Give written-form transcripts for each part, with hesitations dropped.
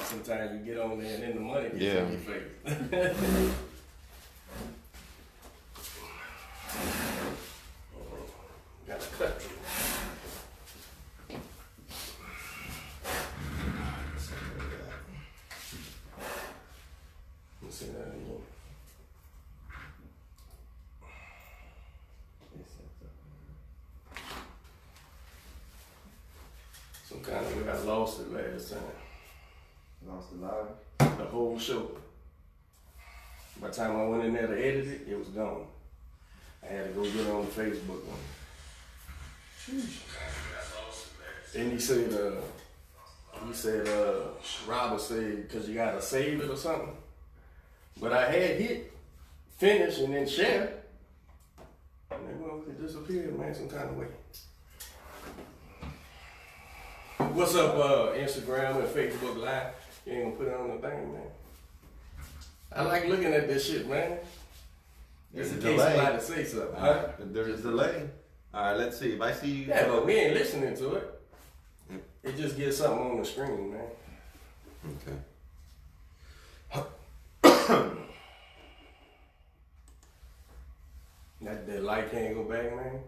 Sometimes you get on there and then the money gets in your face. Got to cut you. Let's see that again. Some kind of way I lost it last time. Lost the live? The whole show. By the time I went in there to edit it, it was gone. I had to go get on the Facebook one. Then he said, Robert said, because you gotta save it or something. But I had hit finish and then share. And then it disappeared, man, some kind of way. What's up, Instagram and Facebook Live? You ain't gonna put it on the thing, man. I like looking at this shit, man. There's Just a in case delay. somebody say something. Huh? There's a delay. All right, let's see. If I see you. Yeah, but we ain't listening to it. It just gets something on the screen, man. Okay. That light can't go back, man.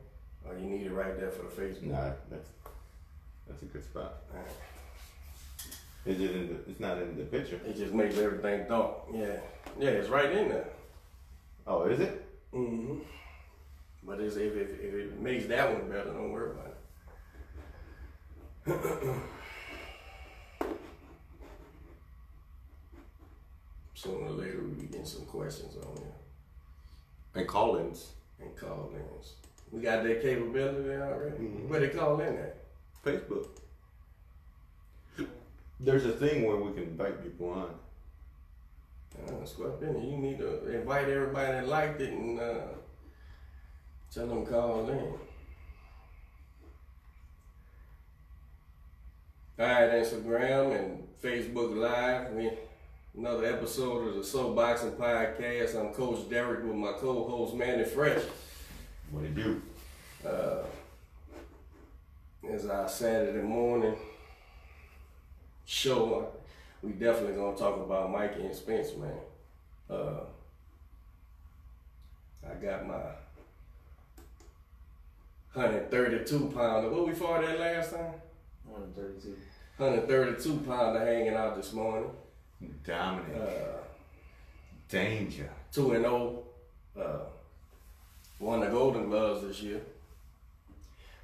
Or you need it right there for the Facebook. Nah, that's a good spot. Right. Is it in the? It's not in the picture. It just makes everything dark. Yeah, it's right in there. Oh, is it? Mm-hmm. But if it makes that one better, don't worry about it. Sooner or later we get some questions on there. And call-ins. And call-ins. We got that capability there already. Mm-hmm. Where they call in at? Facebook. There's a thing where we can invite people on. Squat in. You need to invite everybody that liked it and tell them call in. Alright, Instagram and Facebook Live. Another episode of the SoapBOXING Podcast. I'm Coach Derek with my co-host Manny Fresh. What do you do? It's our Saturday morning show. We definitely gonna talk about Mikey and Spence, man. I got my 132 pounder. What we fought at last time? 132. 132 pounder hanging out this morning. Dominick Danger. 2-0. Won the Golden Gloves this year.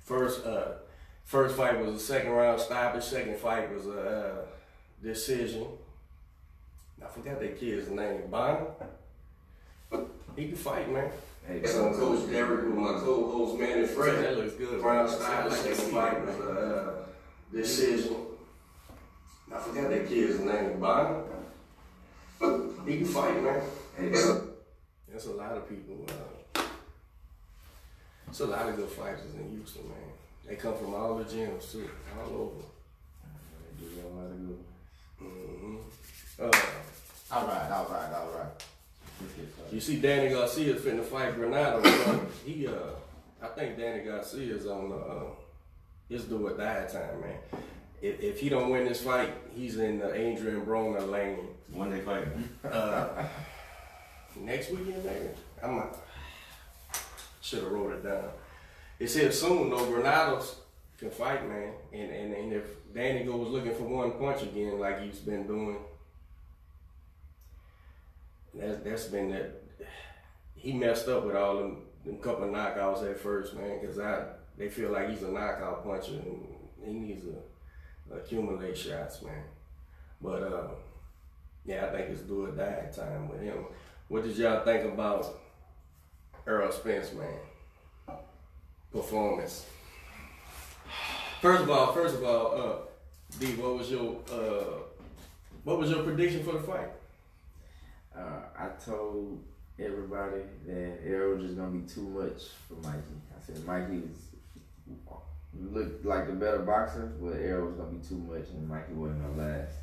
First fight was a second round stoppage. Second fight was a decision. I forgot that kid's name. Bonner. He can fight, man. Hey, I'm Coach Derek with my co-host Manny Fresh. That looks good. Round stoppage. Second fight was a decision. I forgot that kid's name. Bonner. He can fight, man. Hey, There's a lot of people. There's a lot of good fighters in Houston, man. They come from all the gyms too, all over. They do a lot of good. All right. You see, Danny Garcia's finna fight Granado. I think Danny Garcia's on his do or die time, man. If he don't win this fight, he's in the Adrian Broner lane. When they fight? Next weekend, maybe. Should have wrote it down. It said soon though, Granados can fight, man. And if Danny goes looking for one punch again, like he's been doing, that's been that. He messed up with all them couple knockouts at first, man, because they feel like he's a knockout puncher and he needs to accumulate shots, man. But yeah, I think it's do or die time with him. What did y'all think about Errol Spence, man? Performance. First of all, D, what was your prediction for the fight? I told everybody that Errol was just gonna be too much for Mikey. I said Mikey looked like the better boxer, but Errol was gonna be too much, and Mikey wasn't gonna last.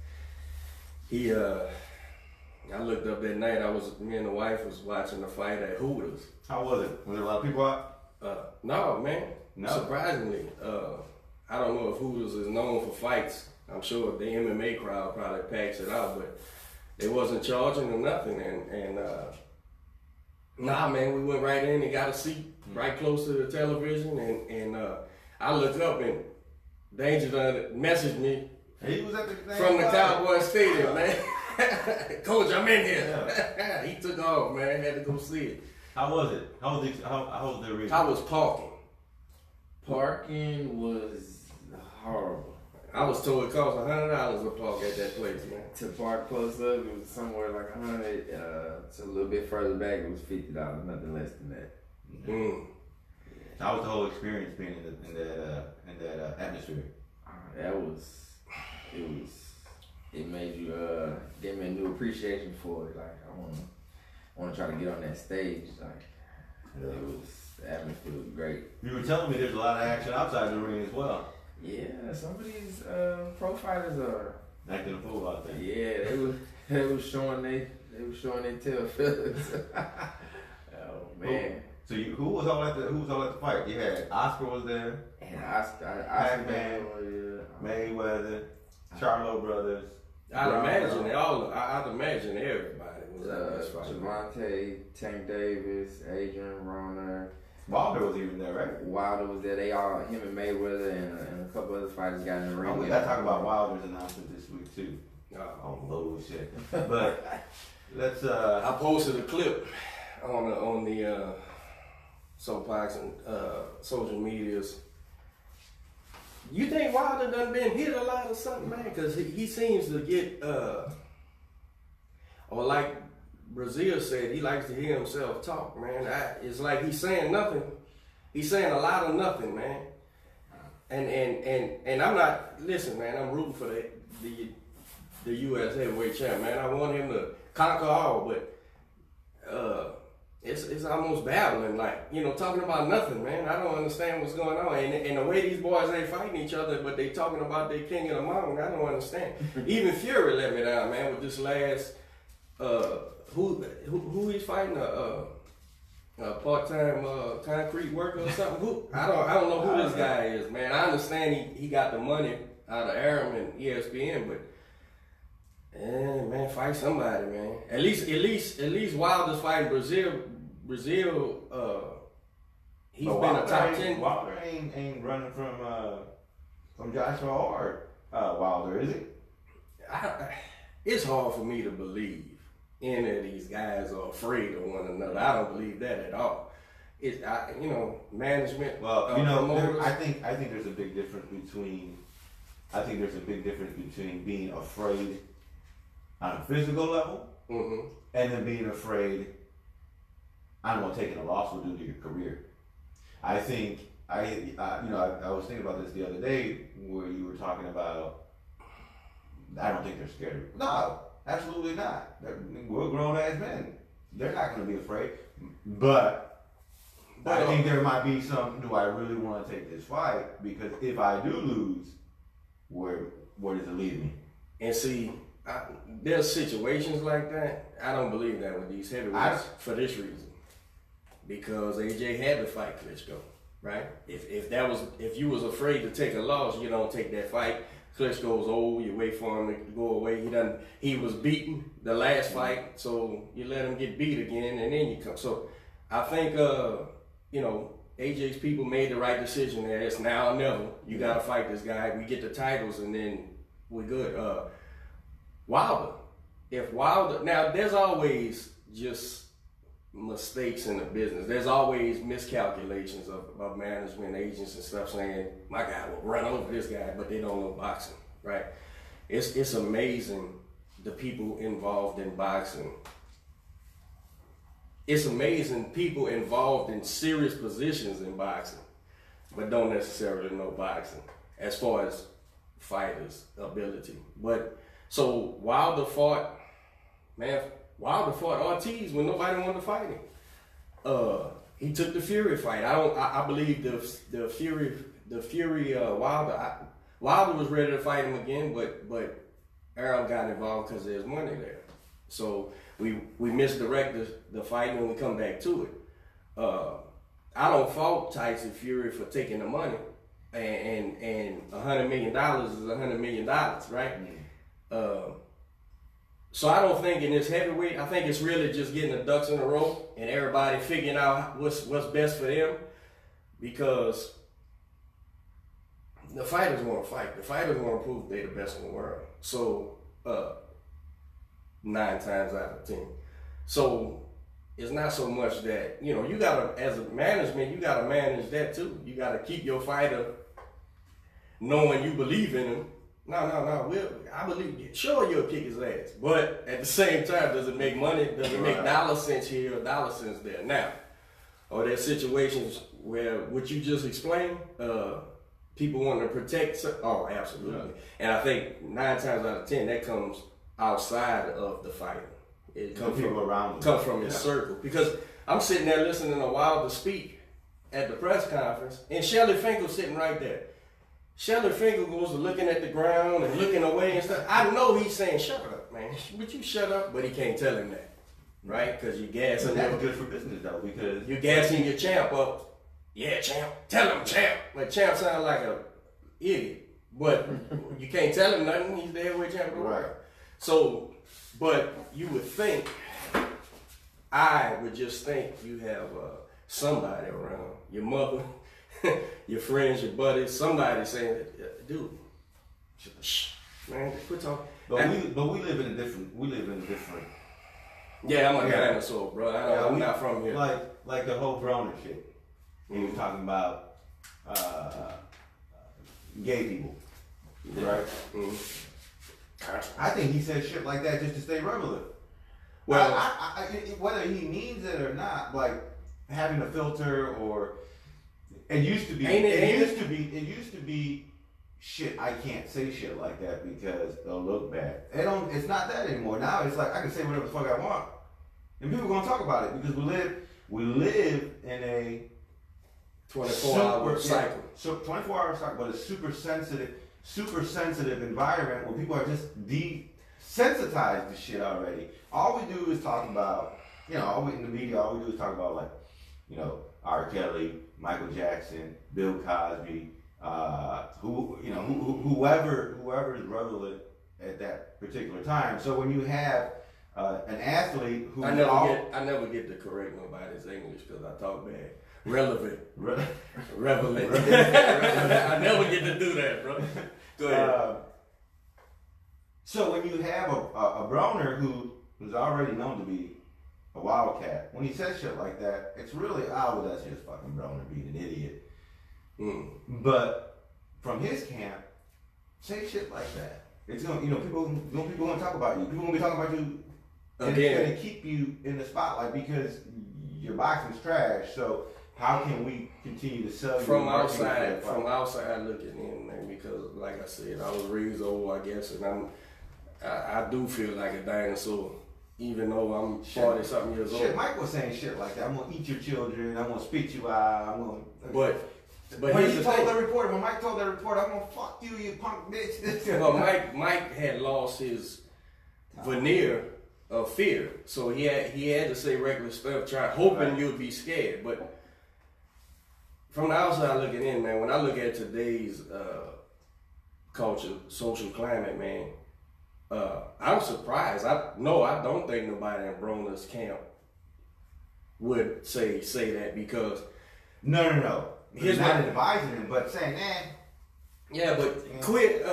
I looked up that night. Me and the wife was watching the fight at Hooters. How was it? Was there a lot of people out? No, man. No. Surprisingly, I don't know if Hooters is known for fights. I'm sure the MMA crowd probably packs it out, but they wasn't charging them nothing. And nah, man, we went right in and got a seat right close to the television. And I look up and Danger done messaged me He was at the from the Cowboy Stadium, man. Coach, I'm in here. Yeah. He took off, man. Had to go see it. How was it? How was the arena? I was parking. Parking was horrible. I was told it cost $100 to park at that place, man. To park close up, it was somewhere like 100. To a little bit further back, it was $50, nothing less than that. Mm. How was the whole experience being in that atmosphere? It made you gave me a new appreciation for it. Like I wanna try to get on that stage. Like the atmosphere was great. You were telling me there's a lot of action outside the ring as well. Yeah, some of these pro fighters are Acting a fool out there. yeah, they was showing their tail feathers. Oh man. So who was all at the fight? You had Oscar was there, And Oscar Pac-Man, Mayweather, Charlo brothers. I'd imagine everybody was at this fight. Javante, Tank Davis, Adrian Roner, Wilder was even there, right? Wilder was there. Him and Mayweather and a couple other fighters got in the ring. We got to talk about Wilder's announcement this week too. Oh bullshit. But let's. I posted a clip on the SoapBOXING social medias. You think Wilder done been hit a lot or something, man? Because he seems to get, or like Brazil said, he likes to hear himself talk, man. It's like he's saying nothing. He's saying a lot of nothing, man. And I'm not, listen, man, I'm rooting for the U.S. heavyweight champ, man. I want him to conquer all, but it's almost babbling, like, talking about nothing, man. I don't understand what's going on. And the way these boys ain't fighting each other, but they talking about their king of the mountain, I don't understand. Even Fury let me down, man, with this last, who he's fighting, a part-time concrete worker or something. I don't know who this guy is, man. I understand he got the money out of Aram and ESPN, but man, fight somebody, man. At least Wilder's fighting Brazil. He's been a top 10. Wilder ain't running from Joshua or Wilder, is he? It's hard for me to believe any of these guys are afraid of one another. I don't believe that at all. Management. Well, promoters. I think there's a big difference between. I think there's a big difference between being afraid on a physical level, and then being afraid, I don't know, taking a loss will do to your career. I think I was thinking about this the other day where you were talking about. I don't think they're scared. No, absolutely not. We're grown ass men. They're not going to be afraid. But I think there might be some. Do I really want to take this fight? Because if I do lose, where does it leave me? And see. There's situations like that. I don't believe that with these heavyweights for this reason, because AJ had to fight Klitschko, right? If you was afraid to take a loss, you don't take that fight. Klitschko's old. You wait for him to go away. He was beaten the last fight, so you let him get beat again, and then you come. So I think AJ's people made the right decision there. It's now or never. You got to fight this guy. We get the titles, and then we're good. Wilder, now there's always just mistakes in the business. There's always miscalculations of management agents and stuff saying, my guy will run over this guy, but they don't know boxing, right? It's amazing the people involved in boxing. It's amazing people involved in serious positions in boxing, but don't necessarily know boxing as far as fighters' ability. So Wilder fought Ortiz when nobody wanted to fight him. He took the Fury fight. I believe the Fury Wilder was ready to fight him again, but Aram got involved because there's money there. So we misdirected the fight when we come back to it. I don't fault Tyson Fury for taking the money. and $100 million is $100 million, right? So I don't think in this heavyweight, I think it's really just getting the ducks in a row and everybody figuring out what's best for them, because the fighters want to fight. The fighters want to prove they're the best in the world. So 9 times out of 10. So it's not so much that, you know, you gotta, as a management, you gotta manage that too. You gotta keep your fighter knowing you believe in him. No, I believe you. Sure, you'll kick his ass, but at the same time, does it make money? Does it make dollar cents here or dollar cents there? Now, are there situations where what you just explained, people want to protect? Oh, absolutely. Yeah. And I think 9 times out of 10, that comes outside of the fighter. It comes from his circle. Because I'm sitting there listening to Wilder speak at the press conference, and Shelly Finkel's sitting right there. Shelly Finkel goes to looking at the ground and looking away and stuff. I know he's saying, "Shut up, man. Would you shut up?" But he can't tell him that, right? Because you're gassing. But that's good for business, though, because you're gassing your champ up. Yeah, champ. Tell him, champ. But champ sounds like a idiot. But you can't tell him nothing. He's the heavyweight champ of the world. Right. So, but you would think, I would just think you have somebody around, your mother, your friends, your buddies, somebody saying, "Dude, shh, man, quit talking." But we live in a different. Yeah, I'm a dinosaur, bro. I'm not from here. Like the whole Broner shit. He was talking about gay people, right? I think he said shit like that just to stay relevant. Well, I, whether he means it or not, like having a filter or. It used to be shit. I can't say shit like that because they'll look bad. It's not that anymore. Now it's like I can say whatever the fuck I want, and people are gonna talk about it because we live in a 24-hour cycle. So 24-hour cycle, but a super sensitive environment where people are just desensitized to shit already. All we do is talk about, in the media, all we do is talk about like, R. Kelly, Michael Jackson, Bill Cosby, whoever is relevant at that particular time. So when you have an athlete who I never get to correct nobody's English because I talk bad. Relevant. I never get to do that, bro. Go ahead. So when you have a Broner who's already known to be a wildcat, when he says shit like that, it's really, well, that's just fucking Broner being an idiot. But from his camp, say shit like that. It's gonna, people gonna talk about you. People gonna be talking about you, and it's gonna keep you in the spotlight because your boxing's trash. So how can we continue to sell you from outside looking in, man? Because like I said, I was raised old, I guess, and I do feel like a dinosaur. Even though I'm 40-something years old. Mike was saying shit like that. I'm gonna eat your children. I'm gonna spit you out. But when Mike told that reporter, I'm gonna fuck you, you punk bitch. But Mike had lost his veneer of fear, so he had to say reckless stuff, hoping you'd be scared. But from the outside looking in, man, when I look at today's culture, social climate, man. I'm surprised. I don't think nobody in Broner's camp would say that because no. He's not advising him, but saying, Yeah, but quit.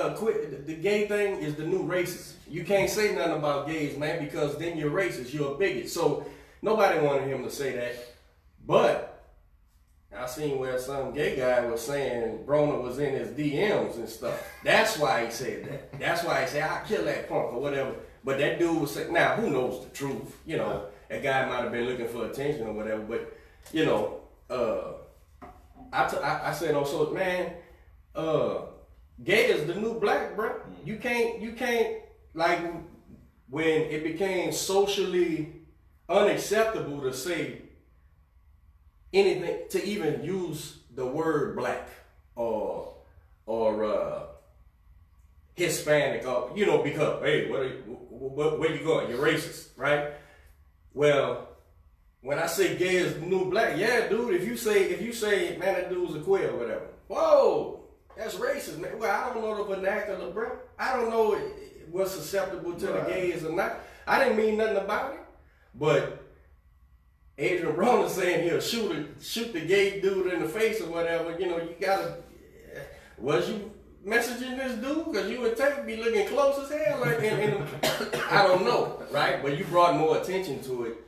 The gay thing is the new racist. You can't say nothing about gays, man, because then you're racist. You're a bigot. So nobody wanted him to say that. But I seen where some gay guy was saying Broner was in his DMs and stuff. That's why he said that. That's why he said, "I'll kill that punk" or whatever. But that dude was saying, now who knows the truth? That guy might have been looking for attention or whatever. But I said, so man, gay is the new black, bro. You can't like when it became socially unacceptable to say anything, to even use the word black or Hispanic, or because hey, where you going? You're racist, right? Well, when I say gay is the new black, yeah, dude. If you say man, that dude's a queer or whatever. Whoa, That's racist, man. Well, I don't know the vernacular, bro. I don't know what's susceptible to the gays or not. I didn't mean nothing about it. But Adrian Broner saying he'll shoot the gay dude in the face or whatever, you know, you gotta, was you messaging this dude? Because you would be looking close as hell. Like, and I don't know, right? But you brought more attention to it.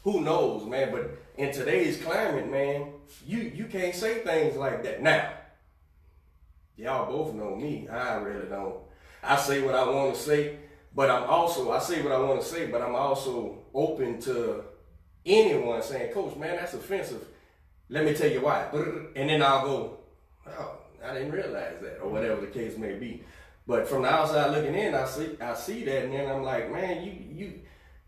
Who knows, man? But in today's climate, man, you can't say things like that. Now, y'all both know me. I really don't. I say what I want to say, but I say what I want to say, but I'm also open to anyone saying, Coach, man, that's offensive. Let me tell you why. And then I'll go, oh, I didn't realize that, or whatever the case may be. But from the outside looking in, I see that, and then I'm like, man,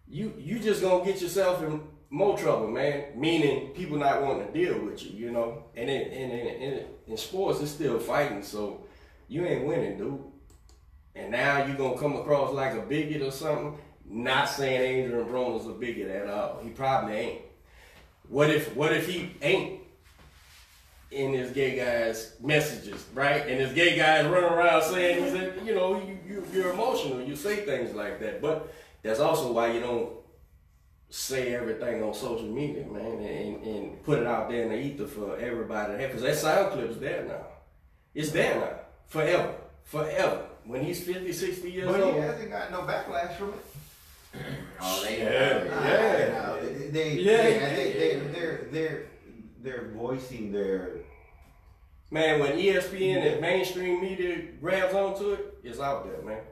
you just gonna get yourself in more trouble, man. Meaning people not wanting to deal with you, you know. And in sports, it's still fighting, so you ain't winning, dude. And now you gonna come across like a bigot or something. Not saying Adrian Broner's a bigot at all. He probably ain't. What if he ain't in this gay guy's messages, right? And this gay guy is running around saying he's a, you know, you're emotional. You say things like that. But that's also why you don't say everything on social media, man, and put it out there in the ether for everybody to have. Because that sound clip's there now. It's there now. Forever. Forever. When he's 50, 60 years old. But he hasn't got no backlash from it. Oh, They're voicing their. Man, when ESPN and mainstream media grabs onto it, it's out there, man.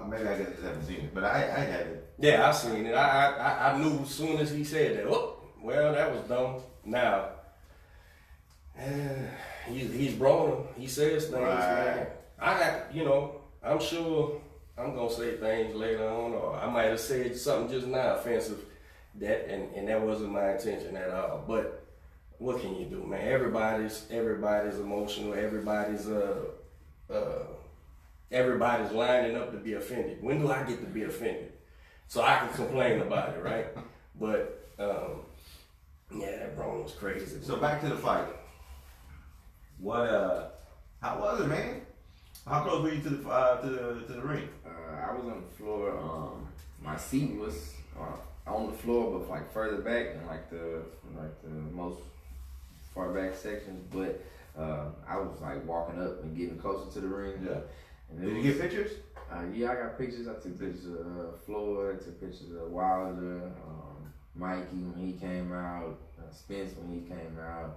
Maybe I just haven't seen it, but I had it. Yeah, I seen it. I knew as soon as he said that. Oh, well, that was dumb. Now, he's Broner. He says things, man. I'm sure I'm gonna say things later on, or I might have said something just now offensive. And that wasn't my intention at all. But what can you do, man? Everybody's emotional. Everybody's lining up to be offended. When do I get to be offended? So I can complain about it, right? But that Broner was crazy. So back to the fight. How was it, man? How close were you to the ring? I was on the floor. My seat was on the floor, but like further back in like the most far back sections. But I was like walking up and getting closer to the ring. Yeah. And Did you get pictures? Yeah, I got pictures. I took pictures of Floyd. I took pictures of Wilder, Mikey when he came out, Spence when he came out.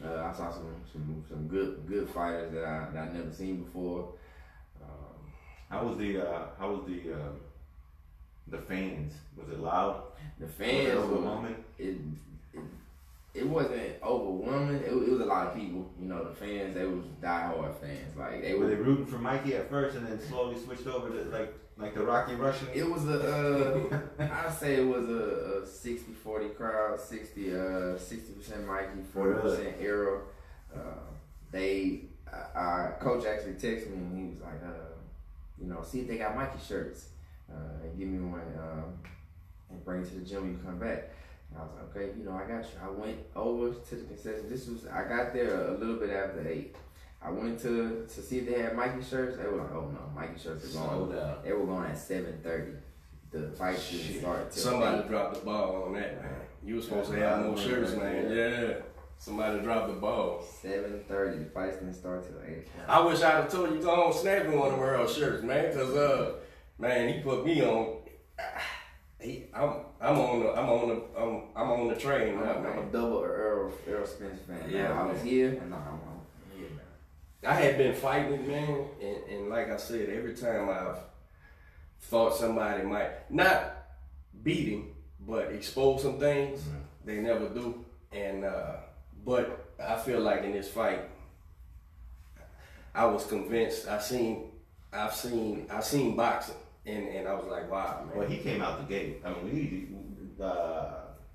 I saw some good fighters that I never seen before. How was the fans? Was it loud? The fans was it overwhelming? It wasn't overwhelming. It was a lot of people. You know, the fans, they was diehard fans. Like were they rooting for Mikey at first and then slowly switched over to like the Rocky Russian? It was I'd say it was a 60-40 crowd, 60% Mikey, 40% Arrow. Coach actually texted me and he was like, see if they got Mikey shirts. And give me one and bring it to the gym when you come back. And I was like, okay, I got you. I went over to the concession. I got there a little bit after 8. I went to see if they had Mikey shirts. They were like, oh no, Mikey shirts are going. They were going at 7:30. The fight didn't start till Somebody 8. dropped the ball on that, man. You were supposed to have more shirts, man. Yeah. Somebody dropped the ball. 7:30. The fight didn't start till 8. I wish I'd have told you to go on snap me one of Earl's shirts, man. Cause man, he put me on. I'm on the train now, man. I'm a double Earl Spence fan. Yeah, I was here and I'm here now. I had been fighting, man, and like I said, every time I've thought somebody might not beat him, but expose some things, they never do. And but I feel like in this fight, I was convinced. I've seen boxing, and I was like, wow, man. Well, he came out the gate. I mean, he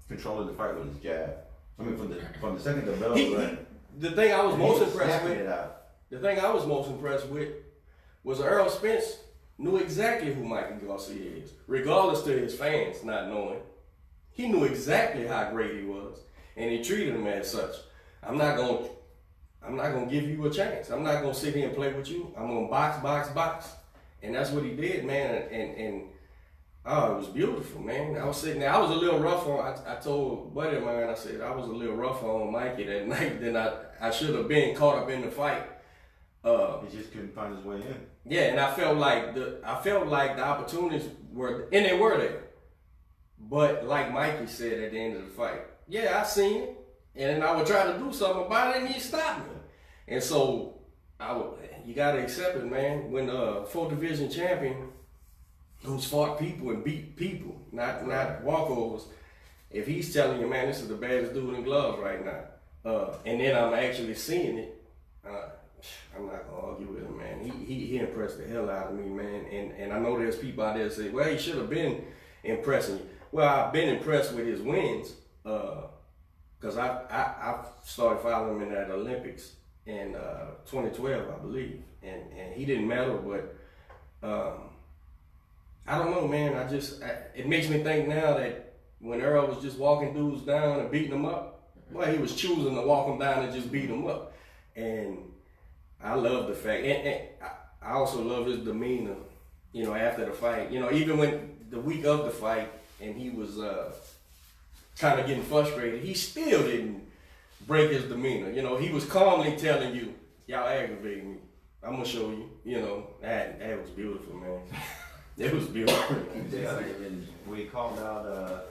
controlling the fight with his jab. I mean, from the second the bell rang. The thing I was most impressed with. The thing I was most impressed with was Earl Spence knew exactly who Mikey Garcia is, regardless to his fans not knowing. He knew exactly how great he was, and he treated him as such. I'm not I'm not gonna give you a chance. I'm not gonna sit here and play with you. I'm gonna box. And that's what he did, man. And oh, it was beautiful, man. I was sitting there. I was a little rough on. I told buddy of mine. I said I was a little rough on Mikey that night than I should have been caught up in the fight. He just couldn't find his way in. Yeah, and I felt like the opportunities were, and they were there. But like Mikey said at the end of the fight, yeah, I seen it, and then I would try to do something about it, and he stopped me. And so you gotta accept it, man. When 4th division champion who's fought people and beat people, not walkovers, if he's telling you, man, this is the baddest dude in gloves right now, and then I'm actually seeing it, I'm not gonna argue with him, man. He impressed the hell out of me, man. And I know there's people out there that say, well, he should have been impressing you. Well, I've been impressed with his wins, because I started following him in that Olympics in 2012, I believe, and he didn't medal, but I don't know, man. It makes me think now that when Earl was just walking dudes down and beating them up, well, he was choosing to walk them down and just beat them up, and I love the fact, and I also love his demeanor, you know, after the fight. You know, even when the week of the fight and he was kind of getting frustrated, he still didn't break his demeanor. You know, he was calmly telling you, y'all aggravating me. I'm going to show you. You know, that was beautiful, man. It was beautiful. We called out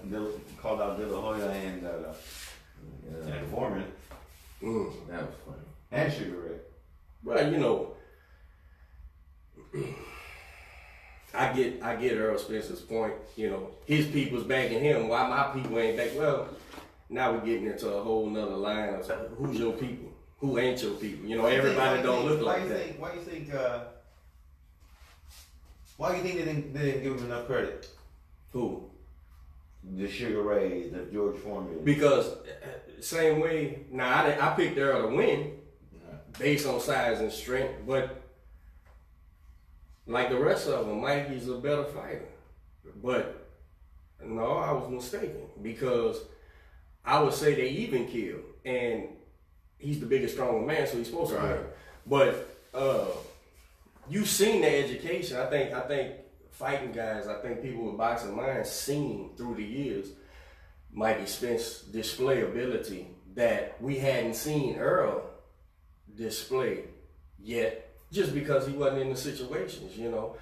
De La Hoya and Foreman. That was funny. And Sugar Ray. Well, you know, I get Earl Spencer's point. You know, his people's backing him. Why my people ain't back? Well, now we're getting into a whole nother line of who's your people, who ain't your people. You know, everybody don't look like that. Why do you think they didn't give him enough credit? Who? The Sugar Rays, the George Foreman. Because same way. Now I picked Earl to win. Based on size and strength, but like the rest of them, Mikey's a better fighter. But no, I was mistaken, because I would say they even killed, and he's the biggest, stronger man, so he's supposed to win. But you've seen the education. I think fighting guys, I think people with boxing minds seen through the years Mikey Spence display ability that we hadn't seen Earl display yet, just because he wasn't in the situations, you know.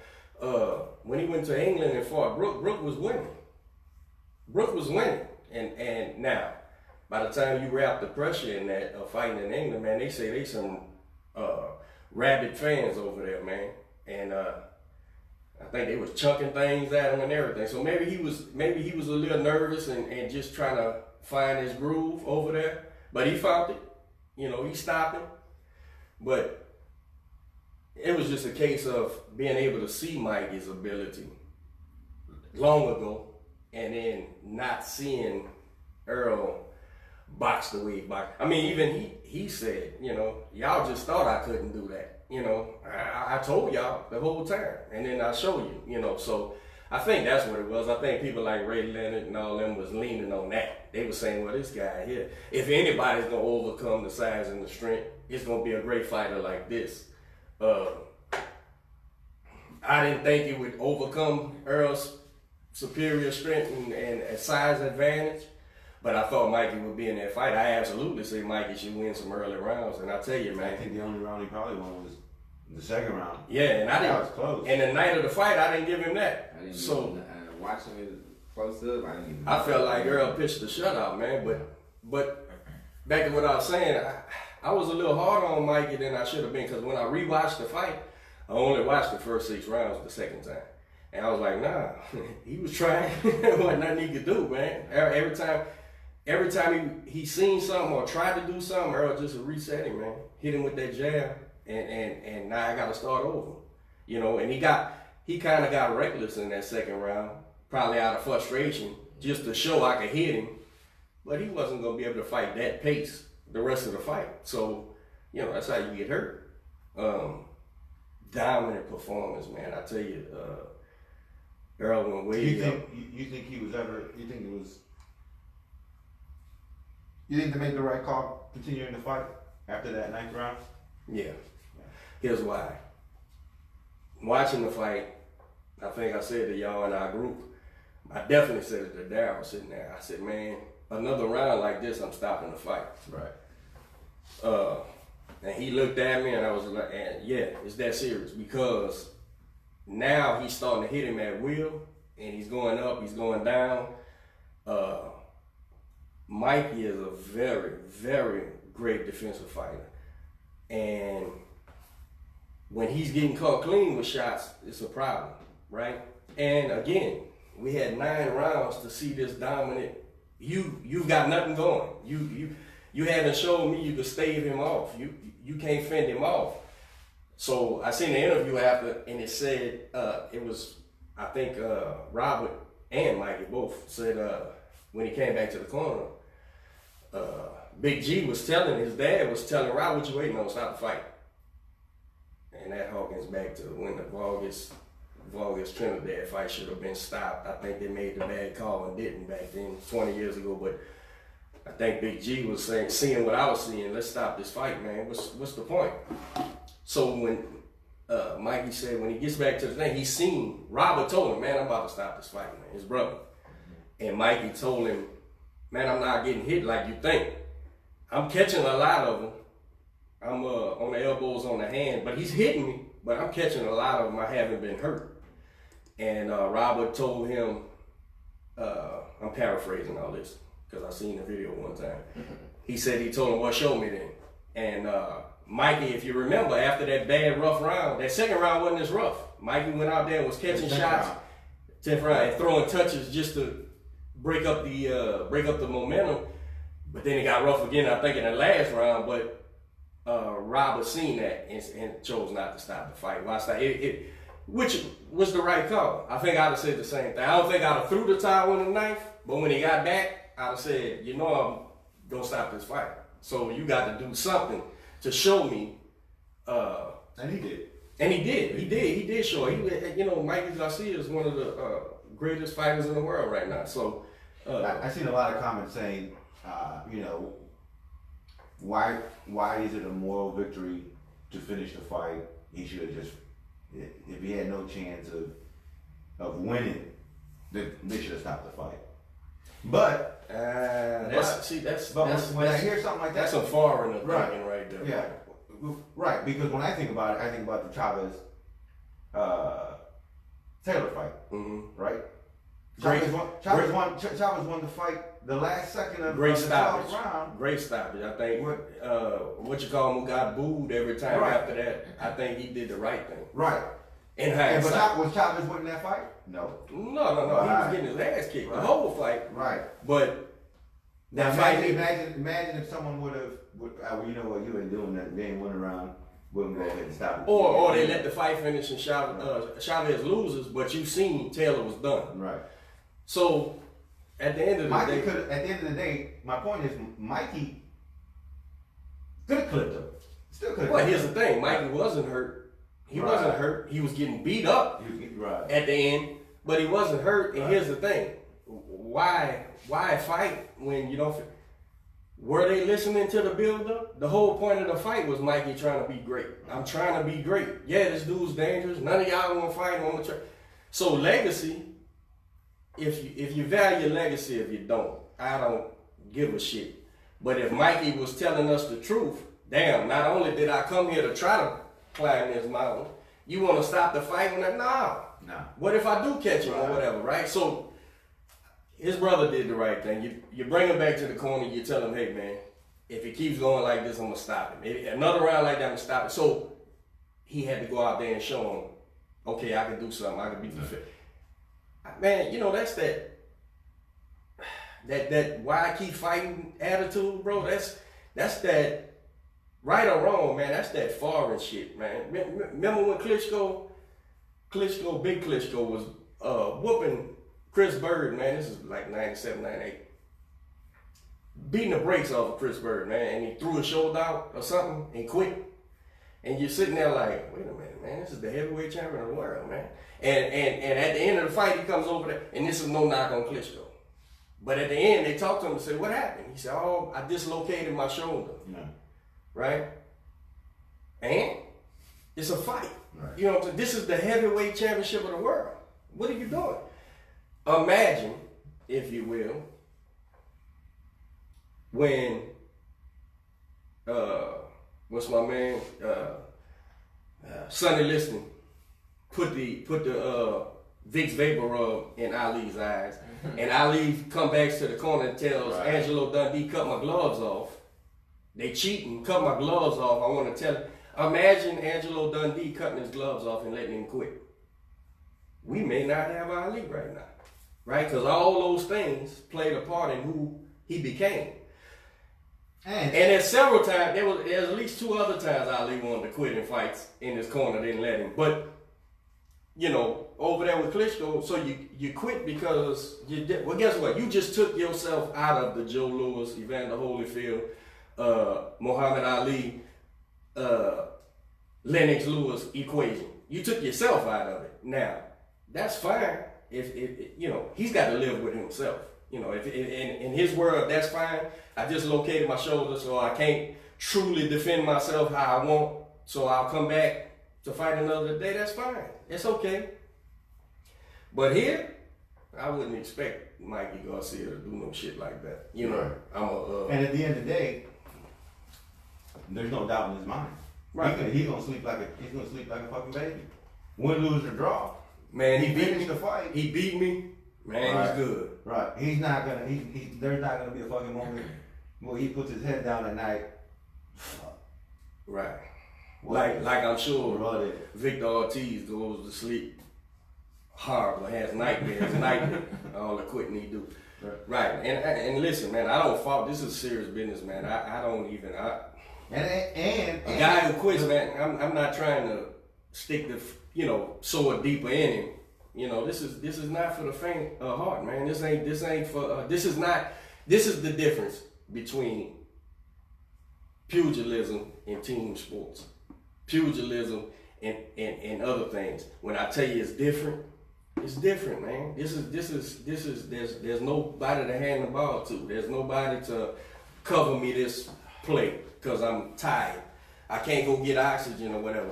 When he went to England and fought Brook was winning. Brook was winning. And now, by the time you wrap the pressure in that fighting in England, man, they say they some rabid fans over there, man. And I think they was chunking things at him and everything. So maybe he was a little nervous and just trying to find his groove over there. But he found it. You know, he stopped him. But it was just a case of being able to see Mikey's ability long ago, and then not seeing Earl box the way he boxed. I mean, even he said, you know, y'all just thought I couldn't do that. You know, I told y'all the whole time, and then I show you, you know. So I think that's what it was. I think people like Ray Leonard and all them was leaning on that. They were saying, well, this guy here, if anybody's going to overcome the size and the strength, it's going to be a great fighter like this. I didn't think it would overcome Earl's superior strength and size advantage, but I thought Mikey would be in that fight. I absolutely say Mikey should win some early rounds, and I tell you, man. I think the only round he probably won was the second round. Yeah, and I didn't. That was close. And the night of the fight, I didn't give him that. I didn't so watching it close up, I didn't even. I felt like Earl pitched the shutout, man. But back to what I was saying, I was a little harder on Mikey than I should have been, because when I rewatched the fight, I only watched the first 6 rounds the second time. And I was like, nah, he was trying. Wasn't nothing he could do, man. Every time he seen something or tried to do something, Earl just reset him, man. Hit him with that jab, and now I got to start over. You know, and he kind of got reckless in that second round, probably out of frustration, just to show I could hit him. But he wasn't going to be able to fight that pace the rest of the fight. So, you know, that's how you get hurt. Dominant performance, man. I tell you, Earl went way up. You think he was ever? You think to make the right call, continuing to fight? after that 9th round? Yeah. Here's why. Watching the fight, I think I said to y'all in our group, I definitely said it to Darryl sitting there. I said, man, another round like this, I'm stopping the fight. Right. And he looked at me and I was like, yeah, it's that serious, because now he's starting to hit him at will, and he's going up, he's going down. Mikey is a very, very great defensive fighter. And when he's getting caught clean with shots, it's a problem, right? And again, we had 9 rounds to see this dominant. You've got nothing going. You haven't shown me you could stave him off. You can't fend him off. So I seen the interview after, and it said it was, I think Robert and Mikey both said when he came back to the corner, Big G was telling his dad was telling Rob, what you waiting on? Stop the fight. And that harkens back to when the Vargas Trinidad fight should have been stopped. I think they made the bad call and didn't back then, 20 years ago. But I think Big G was saying, seeing what I was seeing, let's stop this fight, man. What's the point? So when Mikey said when he gets back to the thing, he's seen, Robert told him, man, I'm about to stop this fight, man, his brother. And Mikey told him, man, I'm not getting hit like you think. I'm catching a lot of them. I'm on the elbows, on the hand, but he's hitting me, but I'm catching a lot of them. I haven't been hurt. And Robert told him, I'm paraphrasing all this because I seen the video one time. He said he told him, well, show me then. And Mikey, if you remember, after that bad rough round, that second round wasn't as rough. Mikey went out there and was catching shots, 10th round, and throwing touches just to break up the momentum. But then it got rough again, I think, in the last round. But Robert seen that and chose not to stop the fight. Which was the right call. I think I'd have said the same thing. I don't think I'd have threw the towel in the knife, but when he got back, I'd have said, you know, I'm gonna stop this fight. So you got to do something to show me. And he did. And he did show. You know, Mikey Garcia is one of the greatest fighters in the world right now. So I've seen a lot of comments saying, you know, why is it a moral victory to finish the fight? He should have just, if he had no chance of winning, then they should have stopped the fight. But when I hear something like that, that's a foreign opinion right there. Yeah, right. Because when I think about it, I think about the Chavez Taylor fight, right? Chavez won the fight the last second of the 12th round. Great stoppage. I think what you call him got booed every time after that. I think he did the right thing. Right. In hindsight. Was Chavez winning that fight? No. No. He was getting his ass kicked the whole fight. Right. But now imagine if someone would have, you know what, you ain't doing that. They ain't win around. We'll go ahead and stop it. Or they let the fight finish and Chavez loses, but you seen Taylor was done. Right. So at the end of the day, at the end of the day, my point is Mikey could have clipped him. Still could have. Well, here's the thing: Mikey wasn't hurt. He wasn't hurt. He was getting beat up at the end, but he wasn't hurt. And here's the thing: why fight when you don't? Were they listening to the build-up? The whole point of the fight was Mikey trying to be great. I'm trying to be great. Yeah, this dude's dangerous. None of y'all want to fight on the track. So legacy. If you value legacy, if you don't, I don't give a shit. But if Mikey was telling us the truth, damn, not only did I come here to try to climb this mountain, you want to stop the fight? No. What if I do catch him or whatever, right? So his brother did the right thing. You bring him back to the corner, you tell him, hey man, if he keeps going like this, I'm going to stop him. Another round like that, I'm going to stop it. So he had to go out there and show him, okay, I can do something. I can beat the fit. Man, you know, that's that why I keep fighting attitude, bro. That's that right or wrong, man. That's that foreign shit, man. Remember when Klitschko, Big Klitschko was whooping Chris Bird, man. This is like 97, 98. Beating the brakes off of Chris Bird, man, and he threw his shoulder out or something and quit. And you're sitting there like, wait a minute, man, this is the heavyweight champion of the world, man. And at the end of the fight, he comes over there, and this is no knock on Klitschko. But at the end, they talked to him and said, what happened? He said, oh, I dislocated my shoulder. Yeah. right? And it's a fight. Right. You know what I'm saying? This is the heavyweight championship of the world. What are you doing? Imagine, if you will, when what's my man? Sonny Liston put the Vicks Vapor Rub in Ali's eyes, and Ali come back to the corner and tells Angelo Dundee, cut my gloves off. They cheating, cut my gloves off. I want to tell him. Imagine Angelo Dundee cutting his gloves off and letting him quit. We may not have Ali right now, right? Because all those things played a part in who he became. And there's several times, there's at least 2 other times Ali wanted to quit in fights in his corner, didn't let him. But, you know, over there with Klitschko, so you quit because you did. Well, guess what? You just took yourself out of the Joe Louis, Evander Holyfield, Muhammad Ali, Lennox Lewis equation. You took yourself out of it. Now, that's fine. If you know, he's got to live with himself. You know, if in his world, that's fine. I just located my shoulder, so I can't truly defend myself how I want. So I'll come back to fight another day. That's fine. It's okay. But here, I wouldn't expect Mikey Garcia to do no shit like that. You know, and at the end of the day, there's no doubt in his mind. Right. He's gonna sleep like a fucking baby. Win, lose, or draw. Man, he finished the fight. He beat me. Man, he's good. Right. He's not gonna. There's not gonna be a fucking moment where he puts his head down at night. Right. Like I'm sure Victor Ortiz goes to sleep horrible, has nightmares, all the quitting he do. Right. And listen, man, I don't fault. This is serious business, man. I don't even. And a guy who quits, man. I'm not trying to stick the sword deeper in him. You know, this is not for the faint of heart, man. This ain't for. This is the difference between pugilism and team sports, pugilism and other things. When I tell you it's different, man. There's nobody to hand the ball to. There's nobody to cover me this play because I'm tired. I can't go get oxygen or whatever.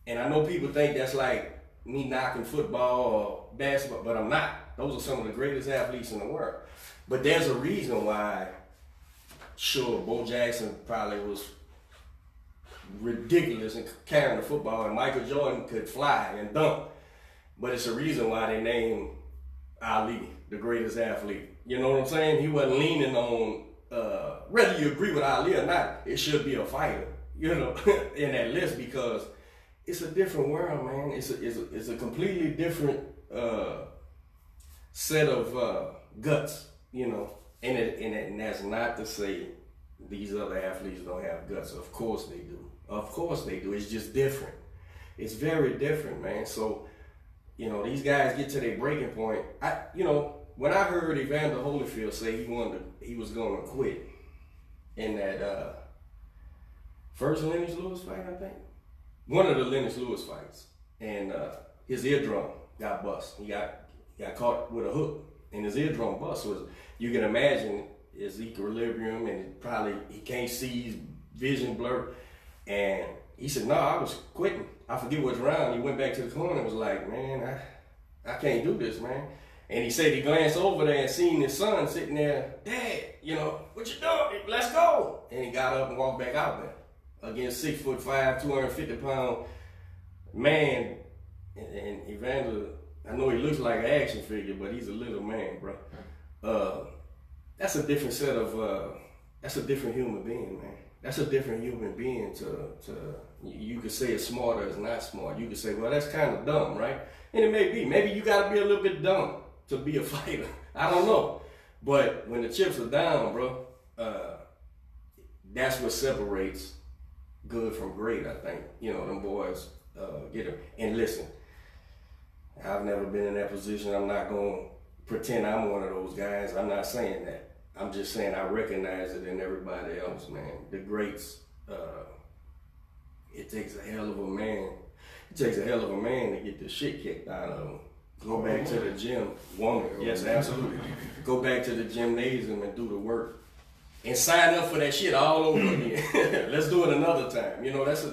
And I know people think that's like me knocking football or basketball, but I'm not. Those are some of the greatest athletes in the world. But there's a reason why, sure, Bo Jackson probably was ridiculous in carrying the football, and Michael Jordan could fly and dunk. But it's a reason why they named Ali the greatest athlete. You know what I'm saying? He wasn't leaning on, whether you agree with Ali or not, it should be a fighter, in that list, because it's a different world, man. It's a completely different set of guts, and that's not to say these other athletes don't have guts. Of course they do. Of course they do. It's just different. It's very different, man. So, these guys get to their breaking point. When I heard Evander Holyfield say he was going to quit in that first Lennox Lewis fight, I think. One of the Lennox Lewis fights, and his eardrum got bust. He got caught with a hook, and his eardrum bust. So you can imagine his equilibrium, and he can't see, his vision blurred. And he said, "No, I was quitting. I forget what's wrong." He went back to the corner and was like, "Man, I can't do this, man." And he said he glanced over there and seen his son sitting there. "Dad, what you doing? Let's go." And he got up and walked back out there against 6'5", 250-pound man. And Evander, I know he looks like an action figure, but he's a little man, bro. That's a different set of, that's a different human being, man. That's a different human being you could say it's smart or it's not smart. You could say, well, that's kind of dumb, right? And it may be. Maybe you got to be a little bit dumb to be a fighter. I don't know. But when the chips are down, bro, that's what separates good from great, I think. Them boys get them. And listen, I've never been in that position. I'm not going to pretend I'm one of those guys. I'm not saying that. I'm just saying I recognize it in everybody else, man. The greats, it takes a hell of a man. It takes a hell of a man to get the shit kicked out of them. Go back to the gym. Woman, yes, absolutely. Go back to the gymnasium and do the work and sign up for that shit all over again. Let's do it another time. You know, that's a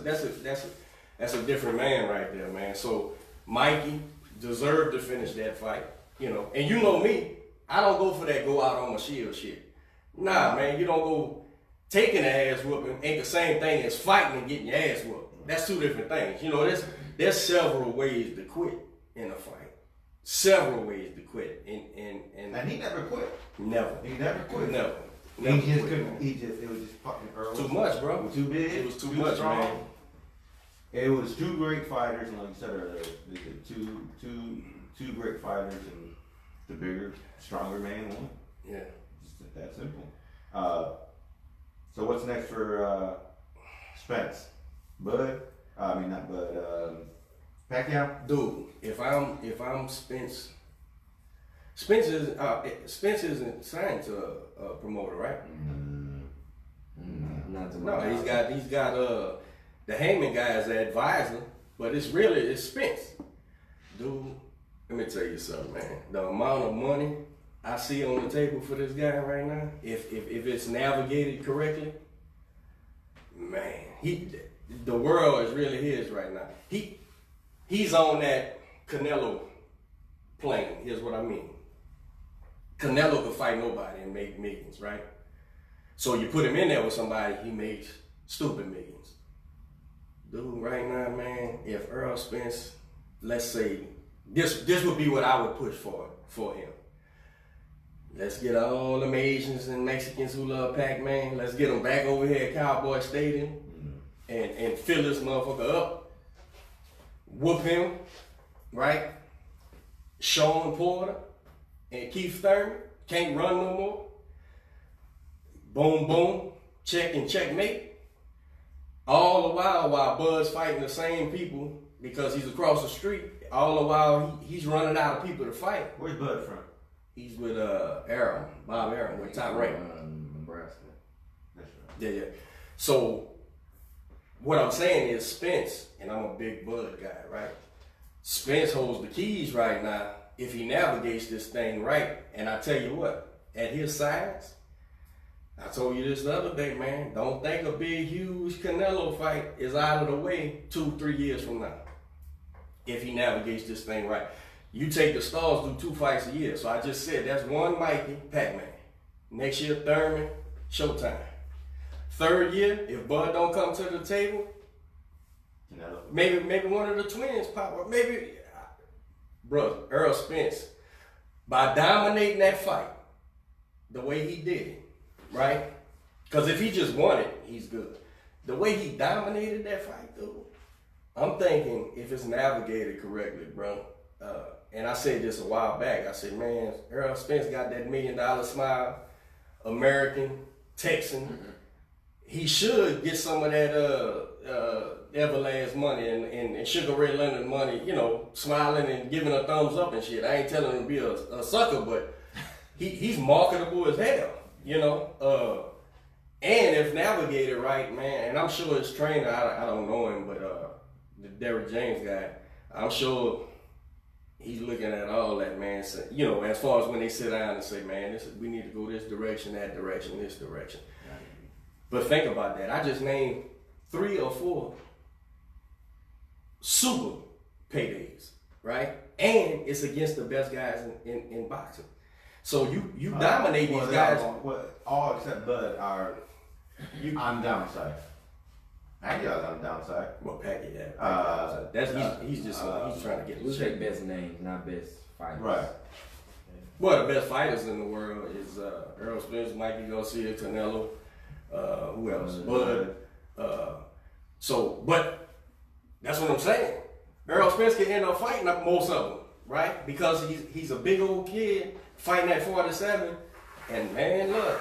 different man right there, man. So Mikey deserved to finish that fight. You know, and you know me, I don't go for that go out on my shield shit. Nah, man, you don't go taking an ass whooping ain't the same thing as fighting and getting your ass whooped. That's two different things. You know, there's several ways to quit in a fight. Several ways to quit. And he never quit. Never. He never quit. Never. He just couldn't. It was just fucking early. Too much, bro. It was too big. It was too much, strong. man. It was two great fighters, and like you said earlier, two great fighters, and the bigger, stronger man won. Yeah. It's that simple. So what's next for Spence? Bud? I mean not Bud. Pacquiao? Dude, if I'm Spence isn't signed to a promoter, right? Not to No, he's got the Heyman guy as an advisor, but it's Spence. Dude, let me tell you something, man. The amount of money I see on the table for this guy right now, if it's navigated correctly, man, the world is really his right now. He's on that Canelo plane. Here's what I mean. Canelo could fight nobody and make millions, right? So you put him in there with somebody, he makes stupid millions. Dude, right now, man, if Earl Spence, let's say, this would be what I would push for him. Let's get all them Asians and Mexicans who love Pac-Man, let's get them back over here at Cowboy Stadium and fill this motherfucker up. Whoop him, right? Sean Porter and Keith Thurman can't run no more. Boom, boom, check and checkmate. All the while Bud's fighting the same people because he's across the street. All the while he's running out of people to fight. Where's Bud from? He's with Aaron, Bob Aaron, with Top Rank. Nebraska. That's right. Yeah. So what I'm saying is Spence, and I'm a big Bud guy, right? Spence holds the keys right now if he navigates this thing right. And I tell you what, at his size, I told you this the other day, man, don't think a big, huge Canelo fight is out of the way 2-3 years from now. If he navigates this thing right. You take the stars, do 2 fights a year. So I just said, that's one Mikey, Pac-Man. Next year, Thurman, Showtime. Third year, if Bud don't come to the table, maybe one of the twins pop up. Maybe, bro, Earl Spence, by dominating that fight the way he did it, right? Because if he just won it, he's good. The way he dominated that fight, dude, I'm thinking if it's navigated correctly, bro. And I said this a while back. I said, man, Earl Spence got that $1 million smile, American, Texan. He should get some of that Everlast money and Sugar Ray Leonard money, you know, smiling and giving a thumbs up and shit. I ain't telling him to be a sucker, but he's marketable as hell, you know. And if navigated right, man, and I'm sure his trainer, I don't know him, but the Derrick James guy, I'm sure he's looking at all that, man. So, you know, as far as when they sit down and say, man, we need to go this direction, that direction, this direction. But think about that. I just named 3 or 4 super paydays, right? And it's against the best guys in boxing. So you dominate these guys. All except Bud are on downside. Pacquiao's on the downside. Well, Pacquiao, he's trying to get we take best names, not best fighters. Right. Well, the best fighters in the world is Earl Spence, Mikey Garcia, Canelo, who else? Bud. But that's what I'm saying. Earl Spence can end up fighting up most of them, right? Because he's a big old kid fighting at 47, and man, look.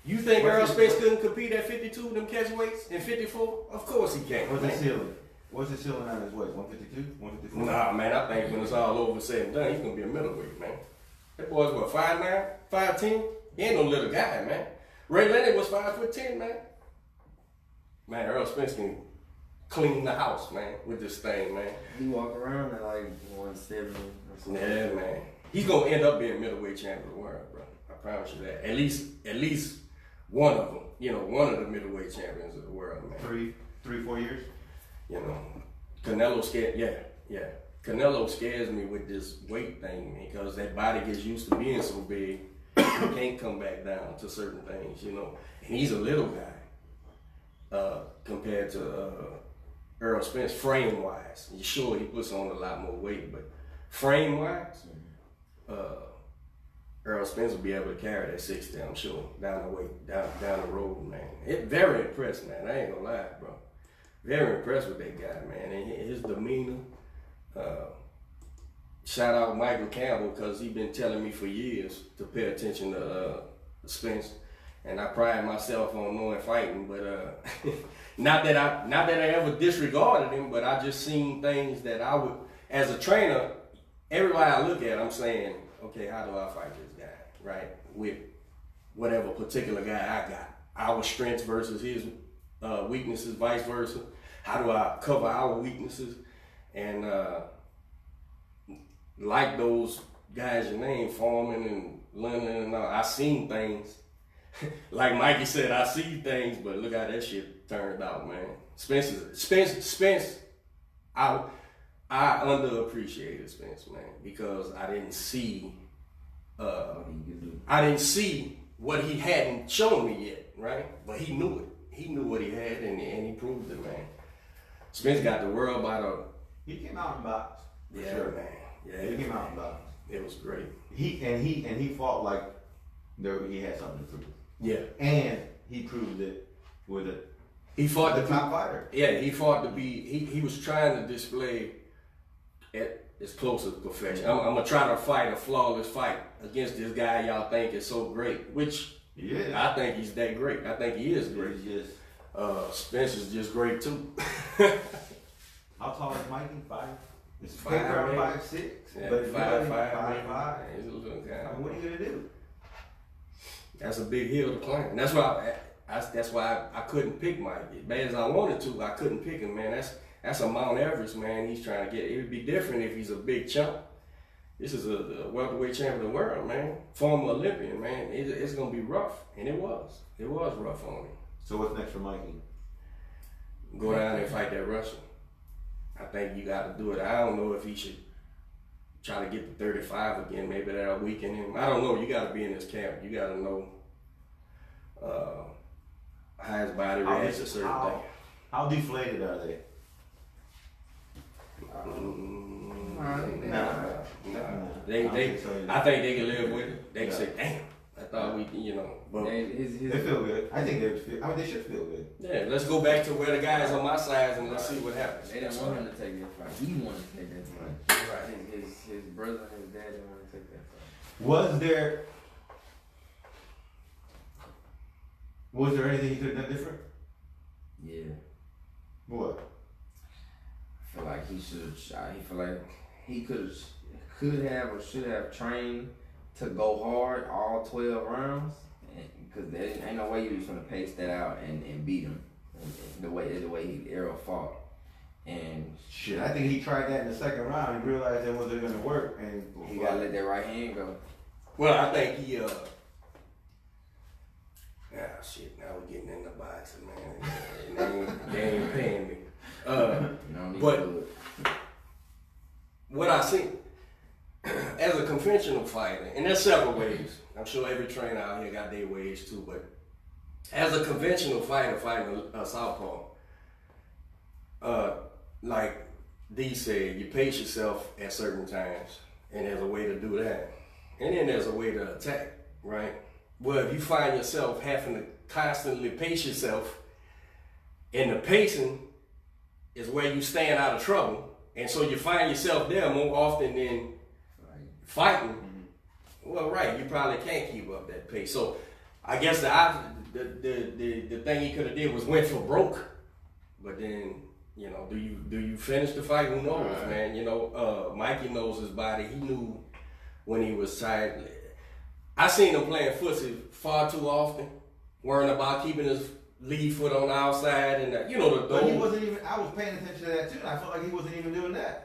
You think Earl Spence couldn't compete at 52, them catch weights, and 54? Of course he can. What's his ceiling? What's his ceiling on his weight? 152? 154? Nah, man, I think when it's all over said and done, he's going to be a middleweight, man. That boy's what, 5'9", 5'10"? He ain't no little guy, man. Ray Leonard was 5'10", man. Man, Earl Spence can clean the house, man, with this thing, man. He walk around at like 170 or something. Yeah, man. He's going to end up being middleweight champion of the world, bro. I promise you that. At least one of them. You know, one of the middleweight champions of the world, man. 4 years. You know, Canelo Canelo scares me with this weight thing, man, because that body gets used to being so big, you can't come back down to certain things, you know. And he's a little guy compared to Earl Spence, frame-wise. Sure, he puts on a lot more weight, but frame-wise, Earl Spence will be able to carry that 60, I'm sure, down the road, man. Very impressed, man. I ain't gonna lie, bro. Very impressed with that guy, man. And his demeanor. Shout out Michael Campbell, because he's been telling me for years to pay attention to Spence, and I pride myself on knowing fighting. But not that I ever disregarded him, but I just seen things that I would, as a trainer, everybody I look at, I'm saying, okay, how do I fight this guy, right? With whatever particular guy I got, our strengths versus his weaknesses, vice versa. How do I cover our weaknesses? And like those guys you named, Foreman and Lennon and all, I seen things. Like Mikey said, I see things, but look how that shit turned out, man. Spence, I underappreciated Spence, man, because I didn't see what he hadn't shown me yet, right? But he knew it. He knew what he had, and he proved it, man. Spence got the world by the... He came out in box. Yeah, sure. man. Yeah, he came out in box. It was great. He fought like he had something to prove. Yeah. And he proved it with it. He fought the top fighter. Yeah, he fought to be. He was trying to display at as close as perfection. I'm gonna try to fight a flawless fight against this guy y'all think is so great, which I think he's that great. I think he is great. Yes. Spence is just great too. How tall is Mikey? 5? It's 5'6". Yeah, but 5'5". 5'5". He's a little guy. What are you gonna do? That's a big hill to climb. That's why I couldn't pick Mikey. As bad as I wanted to, I couldn't pick him, man. That's a Mount Everest, man. He's trying to get. It would be different if he's a big chump. This is a welterweight champion of the world, man. Former Olympian, man. It's gonna be rough, and it was. It was rough on him. So what's next for Mikey? Go down and fight that Russian. I think you got to do it. I don't know if he should try to get to 35 again. Maybe that'll weaken him. I don't know. You got to be in this camp. You got to know how his body reacts to certain things. How deflated are they? I think they can live with it. They can say, "Damn, I thought we, you know." But they feel good. I think they should feel good. Yeah, let's go back to where the guys on my side and let's see what happens. They didn't want him to take that fight. He wanted to take that fight. Right. His brother and his dad didn't want to take that fight. Was there anything he could have done different? Yeah. What? I feel like he should have shot. He feel like he could have or should have trained to go hard all 12 rounds, because there ain't no way you was gonna pace that out and beat him the way Errol fought. And shit, I think he tried that in the second round and realized it wasn't gonna work, and he gotta let that right hand go. Well, I think he shit, now we're getting into boxing, man. They ain't paying me. But what I see as a conventional fighter, and there's several ways. I'm sure every trainer out here got their ways too, but as a conventional fighter fighting a southpaw, like Dee said, you pace yourself at certain times, and there's a way to do that. And then there's a way to attack, right? Well, if you find yourself having to constantly pace yourself, and the pacing is where you staying out of trouble, and so you find yourself there more often than fighting. Mm-hmm. Well, right, you probably can't keep up that pace. So I guess the thing he could have did was went for broke, but then, you know, do you finish the fight? Who knows, man? You know, Mikey knows his body. He knew when he was tired. I seen him playing footsie far too often, worrying about keeping his lead foot on the outside, and you know the. But he wasn't even. I was paying attention to that too, and I felt like he wasn't even doing that.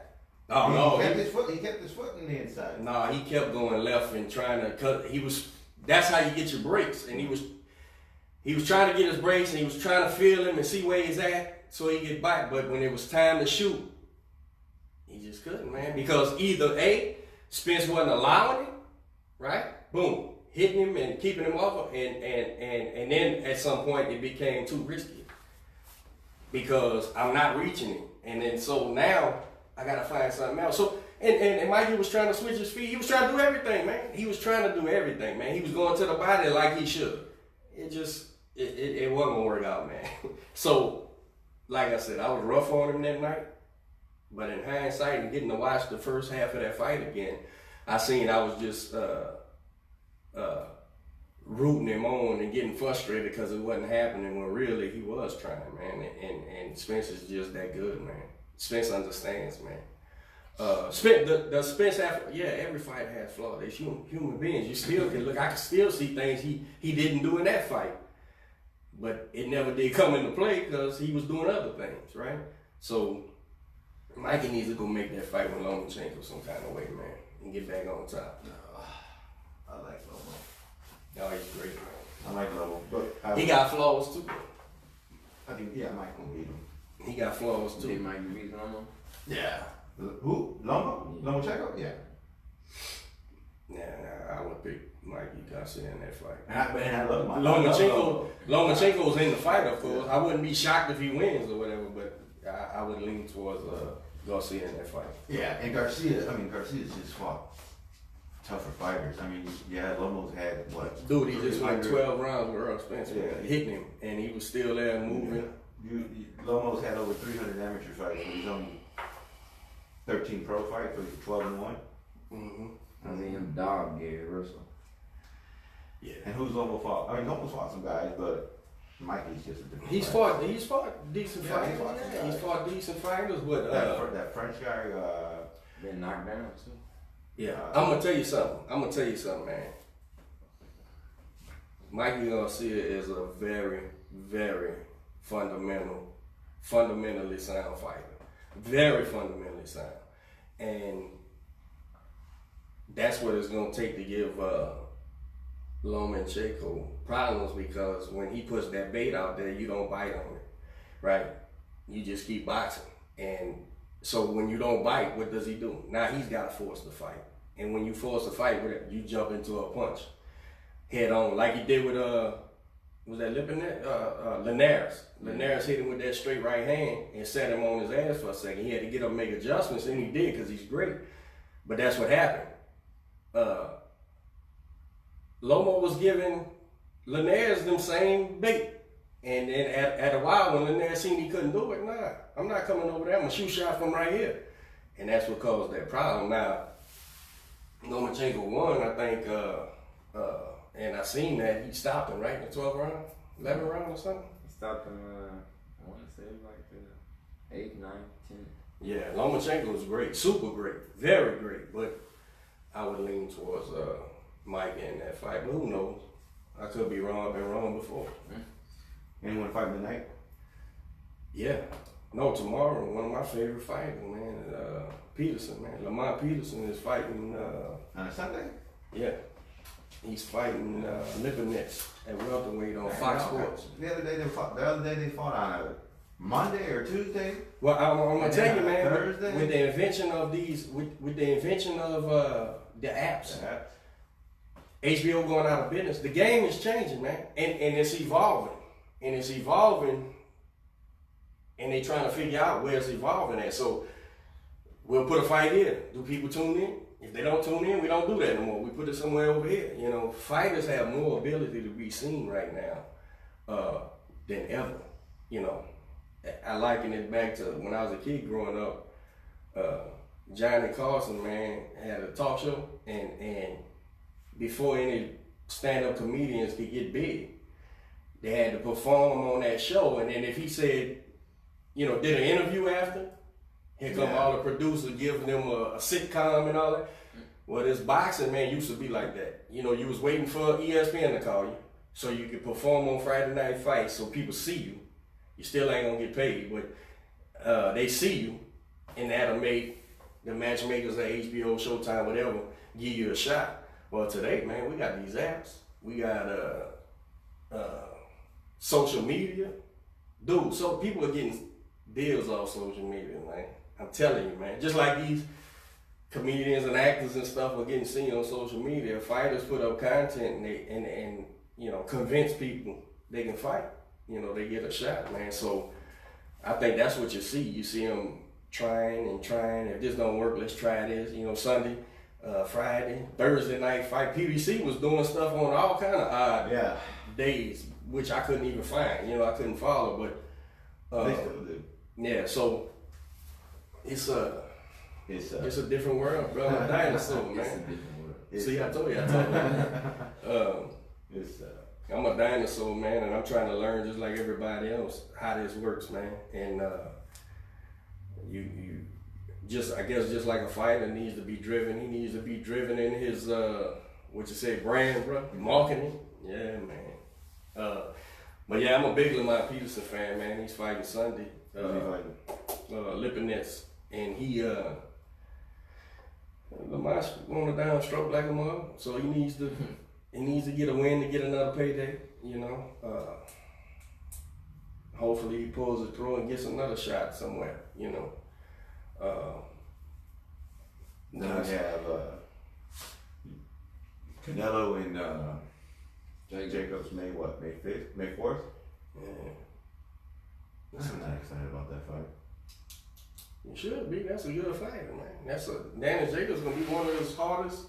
Oh no, he kept his foot in the inside. No, he kept going left and trying to cut. That's how you get your breaks, and he was. he was trying to get his breaks and he was trying to feel him and see where he's at so he get back. But when it was time to shoot, he just couldn't, man. Because either A, Spence wasn't allowing it, right? Boom, hitting him and keeping him off, and then at some point it became too risky because I'm not reaching it, and then so now I gotta find something else. So and Mikey was trying to switch his feet. He was trying to do everything, man. He was trying to do everything, man. He was going to the body like he should. It just it wasn't gonna work out, man. So like I said, I was rough on him that night. But in hindsight and getting to watch the first half of that fight again, I was just rooting him on and getting frustrated because it wasn't happening when really he was trying, man. And Spence is just that good, man. Spence understands, man. Spence after, every fight has flaws. They're human beings. You still can look. I can still see things he didn't do in that fight, but it never did come into play because he was doing other things, right? So Mikey needs to go make that fight with Lomachenko some kind of way, man, and get back on top. I like Lomo. Oh, he's great, man. I like Lomo, but he got flaws too. I think Mike gonna beat him. He got flaws too. Did Mikey beat Lomo? Yeah. Who? Lomo? Lomachenko? Yeah. Nah, I would pick Mikey Garcia in that fight. And I love Mike. Lomachenko's in the fight, of course. I wouldn't be shocked if he wins or whatever, but I would lean towards Garcia in that fight. Yeah, and Garcia's just fought tougher fighters. I mean, Lomo's had what? Dude, he just went 12 rounds with Earl Spence, hitting him, and he was still there moving. Lomo's had over 300 amateur fights, but he's only 13 pro fights, so he's 12-1. Mm-hmm. I seen him dog Gary Russell. Yeah. And who's Lomo fought? I mean, Lomo's fought some guys, but Mikey's just a different He's fought decent fighters. He's fought decent fighters, but that French guy been knocked down too. Yeah, I'm gonna tell you something, man. Mikey Garcia is a very, very fundamentally sound fighter. Very fundamentally sound, and that's what it's gonna take to give Lomachenko problems, because when he puts that bait out there, you don't bite on it, right? You just keep boxing. And so when you don't bite, what does he do? Now he's got to force the fight. And when you force a fight with it, you jump into a punch head on, like he did with was that Linares. Linares hit him with that straight right hand and set him on his ass for a second. He had to get up and make adjustments, and he did, because he's great. But that's what happened. Lomo was giving Linares them same bait. And then at a while, when Linares seen he couldn't do it, nah, I'm not coming over there. I'm going to shoot shot from right here. And that's what caused that problem. Now, Lomachenko won, I think, and I seen that he stopped him, right, in the 12th round, 11th round or something. He stopped him, I want to say like the 8th, 9th, 10th. Yeah, Lomachenko was great, super great, very great. But I would lean towards Mike in that fight. But who knows? I could be wrong. I've been wrong before. Anyone fighting tonight? Yeah. No, tomorrow, one of my favorite fighters, man, Peterson, man. Lamont Peterson is fighting. On a Sunday? Yeah. He's fighting Lipinets at welterweight on Fox Sports. The other day they fought on a Monday or Tuesday. Well, I'm gonna tell you, man. Thursday? With the invention of the apps, HBO going out of business, the game is changing, man, and it's evolving, and they trying to figure out where it's evolving at. So we'll put a fight here. Do people tune in? If they don't tune in, we don't do that anymore. We put it somewhere over here. You know, fighters have more ability to be seen right now than ever. You know, I liken it back to when I was a kid growing up. Johnny Carson, man, had a talk show, and before any stand-up comedians could get big, they had to perform on that show. And then if he said, you know, did an interview after, here come all the producers giving them a sitcom and all that. Well, this boxing, man, used to be like that. You know, you was waiting for ESPN to call you so you could perform on Friday Night Fights so people see you. You still ain't gonna get paid, but they see you, and that'll make the matchmakers at HBO, Showtime, whatever, give you a shot. Well, today, man, we got these apps. We got social media, dude. So people are getting deals off social media, man. I'm telling you, man. Just like these comedians and actors and stuff are getting seen on social media. Fighters put up content and you know, convince people they can fight. You know, they get a shot, man. So I think that's what you see. You see them trying and trying. If this don't work, let's try this. You know, Sunday, Friday, Thursday night fight. PBC was doing stuff on all kind of odd days, which I couldn't even find. You know, I couldn't follow, but they still do. Yeah. So it's a different world, bro. I'm a dinosaur, man. It's a different world. See, I told you. I'm a dinosaur, man, and I'm trying to learn just like everybody else how this works, man. And you just, I guess, just like a fighter needs to be driven. He needs to be driven in his what you say, brand, bro, marketing. Yeah, man. But yeah, I'm a big Lamont Peterson fan, man. He's fighting Sunday. Lipinets, and he Lamont's on a downstroke like a mother, so he needs to get a win to get another payday, you know. Hopefully he pulls it through and gets another shot somewhere, you know. Now I have Canelo and Jacobs May 5th, May 4th? Yeah. I'm not excited about that fight. You should be. That's a good fighter, man. Danny Jacobs gonna be one of his hardest.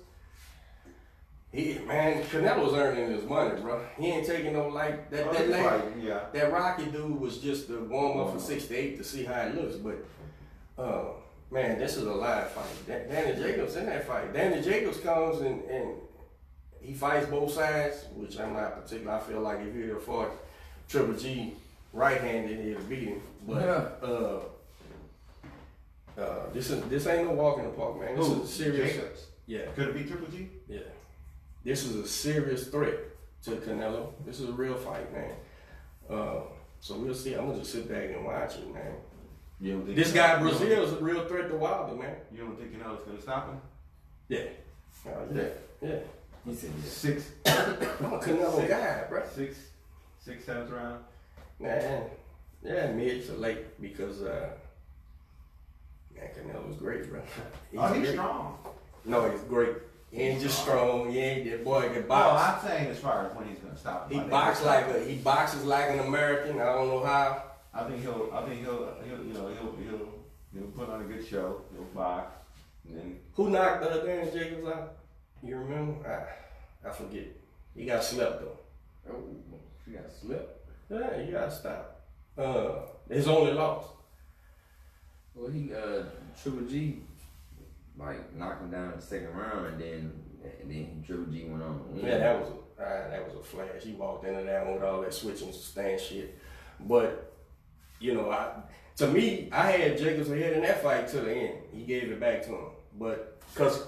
Canelo's earning his money, bro. He ain't taking no that Rocky dude was just the warm up for 6 to 8 to see how it looks, but man, this is a live fight. Danny Jacobs in that fight. Danny Jacobs comes and he fights both sides, which I'm not particular. I feel like if he'd have fought Triple G right-handed, he'd have beat him. But this ain't no walk in the park, man. This is a serious. Jacobs? Yeah. Could it be Triple G? Yeah. This is a serious threat to Canelo. This is a real fight, man. So we'll see. I'm gonna just sit back and watch it, man. You don't think this guy Brazil is a real threat to Wilder, man. You don't think Canelo's gonna stop him? Yeah. Yeah. He said yeah. 6. I'm a Canelo guy, bro. 6, 7th round. Man, yeah, mid to late because Canelo's great, bro. He's strong. No, he's great. He ain't just strong. He ain't that boy can No, box. I'm saying as far as when he's gonna stop him. He boxes like an American. I don't know how. I think he'll put on a good show. He'll box, and then Who knocked Danny Jacobs out? You remember? I forget. He got slept though. Oh, she got slipped. Yeah, he got stopped. His only loss. Well, he Triple G like knocked him down in the second round, and then Triple G went on to win. Yeah, that was a flash. He walked into that one with all that switching stance shit. But you know, to me, I had Jacobs ahead in that fight to the end. He gave it back to him, but cause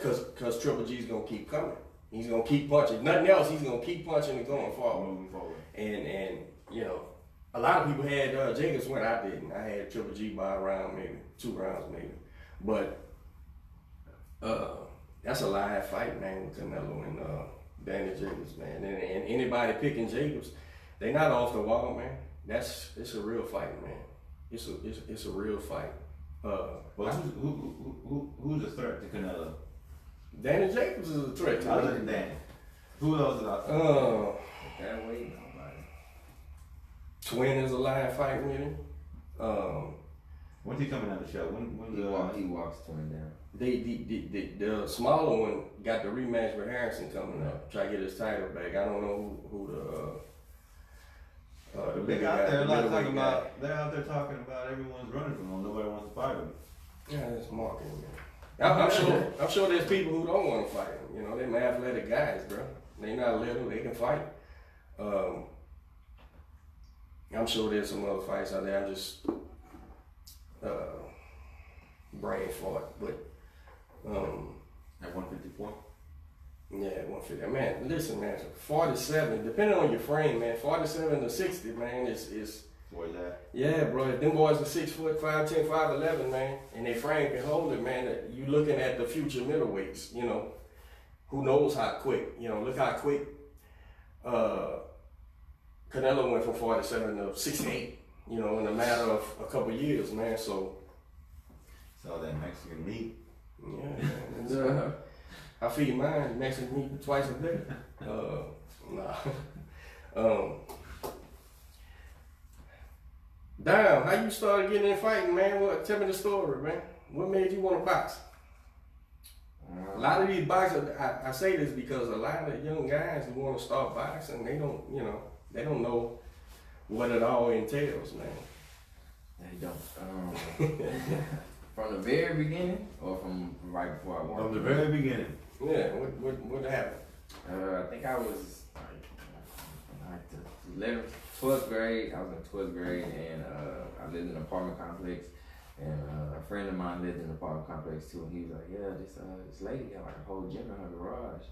Triple G's gonna keep coming. He's gonna keep punching. Nothing else. He's gonna keep punching and going forward. moving forward. And you know, a lot of people had Jacobs win. I didn't. I had Triple G by a round, maybe 2 rounds, maybe. But that's a live fight, man, with Canelo and Danny Jacobs, man. And anybody picking Jacobs, they not off the wall, man. It's a real fight, man. It's a real fight. Well, who's a threat to Canelo? Danny Jacobs is a threat to Other me. than Danny, who else is out there? That way, nobody. Twin is a live fight with him. When's he coming on the show? He walks Twin down. The smaller one got the rematch with Harrison coming up. Try to get his title back. I don't know who the They're out there talking about everyone's running from him. Nobody wants to fight him. Yeah, that's marketing, man. I'm sure there's people who don't want to fight him. You know, they're athletic guys, bro. They not little, they can fight. I'm sure there's some other fights out there. I'm just brain fart, but At 154? yeah, 150. Man, listen, man, 47, depending on your frame, man, 47 to 60, man, is Where's that? yeah, bro. If them boys are 6 foot, 5'10", 5'11", man, and they frame can hold it, man, you looking at the future middleweights, you know. Who knows how quick, you know, look how quick Canelo went from 47 to 68, you know, in a matter of a couple of years, man. So all that Mexican meat. yeah, man. I feed mine Mexican meat twice a day. Damn, how you started getting in fighting, man? Tell me the story, man. What made you want to box? A lot of these boxers, I say this because a lot of young guys who want to start boxing, they don't, you know, they don't know what it all entails, man. They don't. From the very beginning, or from right before I walked? From the very beginning. Yeah. What happened? I think I was like the 11th, 12th grade. I was in 12th grade, and I lived in an apartment complex. And a friend of mine lived in the apartment complex too, and he was like, yeah, this lady got like a whole gym in her garage.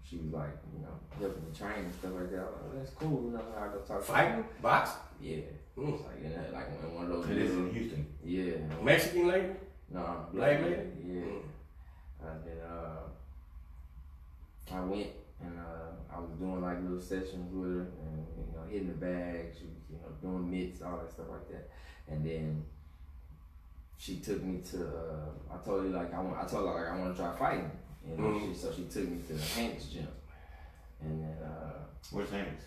She was like, you know, helping me train and stuff like that. I was like, that's cool, you know, I go talk to Fighting? Box? Yeah. It's like in one of those. It is in Houston. Yeah. Mexican lady? No, black lady? Yeah. And then I went and I was doing like little sessions with her, and you know, hitting the bag, she was, you know, doing mitts, all that stuff like that. And then she took me to. I told her like I want to try fighting, you know. So she took me to Hank's gym, and then Where's Hank's?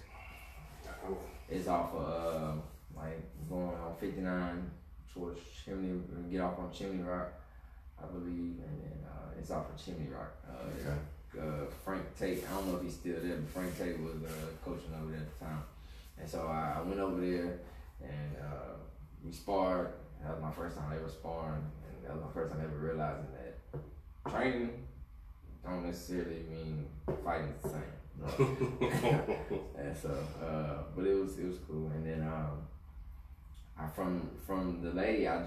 it's off of like going on 59 towards Chimney, get off on Chimney Rock, I believe, and then it's off of Chimney Rock. Frank Tate, I don't know if he's still there, but Frank Tate was coaching over there at the time, and so I went over there and we sparred. That was my first time ever sparring, and that was my first time ever realizing that training don't necessarily mean fighting the same. You know? And so, but it was cool. And then from the lady, I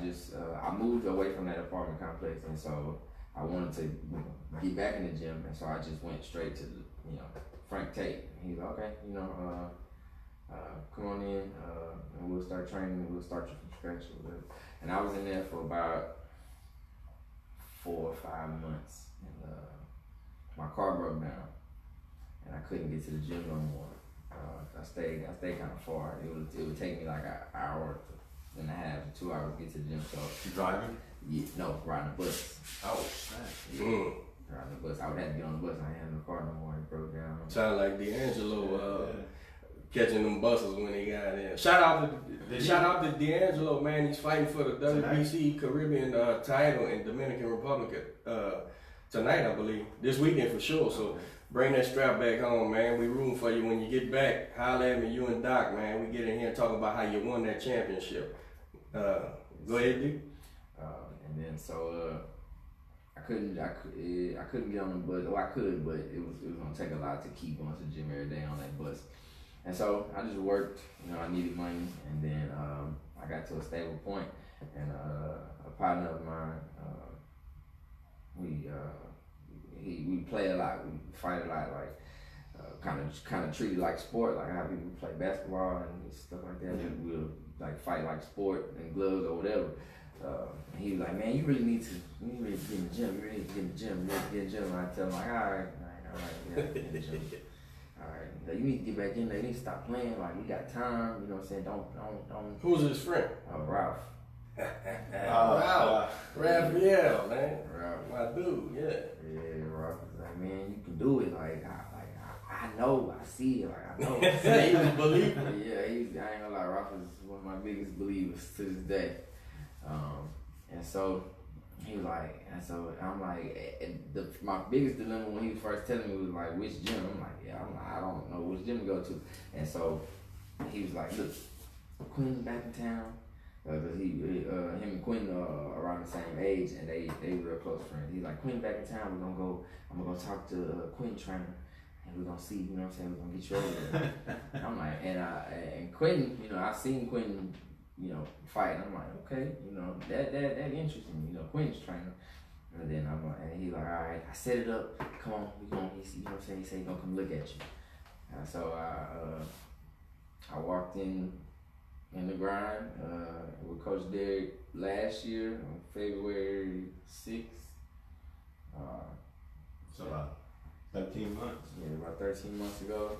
moved away from that apartment complex, and so I wanted to get back in the gym, and so I just went straight to Frank Tate. He's like, okay, come on in, and we'll start training. We'll start you from scratch or whatever. And I was in there for about 4 or 5 months, and my car broke down, and I couldn't get to the gym no more. I stayed kind of far. It would take me like an hour and a half to 2 hours to get to the gym. So you driving? Yeah, no, riding the bus. Oh, snap. Yeah. Riding the bus. I would have to get on the bus. I ain't have no car no more. It broke down. Sound like D'Angelo catching them buses when he got in. Shout out to D'Angelo, man. He's fighting for the WBC Caribbean title in Dominican Republic tonight, I believe. This weekend for sure. So bring that strap back home, man. We rooting for you when you get back. Holler at me, you and Doc, man. We get in here and talk about how you won that championship. Go ahead, D. And then so I couldn't get on the bus. Well, I could, but it was gonna take a lot to keep going to the gym every day on that bus. And so I just worked. I needed money, and then I got to a stable point, and a partner of mine, we play a lot, we fight a lot, like kind of treat it like sport, like how people play basketball and stuff like that. Yeah. And we'll like fight like sport and gloves or whatever. And he was like, man, you really need to get in the gym. You really need to get in the gym. And I tell him like, all right, yeah, get in the gym. All right, you need to get back in there. You need to stop playing. Like, we got time. You know what I'm saying? Don't. Who's his friend? Ralph. Raphael, man. Ralph. My dude, yeah. Yeah, Ralph was like, man, you can do it. Like, I know, I see it. Like, I know. He was a believer. Yeah, I ain't gonna lie. Ralph is one of my biggest believers to this day. And so he was like, and so I'm like, my biggest dilemma when he was first telling me was like, which gym? I'm like, I don't know which gym to go to. And so he was like, look, Quinn's back in town. Because him and Quinn are around the same age, and they real close friends. He's like, Quinn back in town, I'm gonna go talk to Quinn trainer, and we're gonna see, you know what I'm saying, we're gonna get you over there. I'm like, and Quinn, I seen Quinn, fight, and I'm like, okay, that interests me, Quinn's trainer. And then I'm like, and he's like, all right, I set it up, come on, we gonna, you know what I'm saying, he said he's gonna come look at you. And so I walked in the grind with Coach Derek last year on February 6th. So about 13 months. Yeah, about 13 months ago.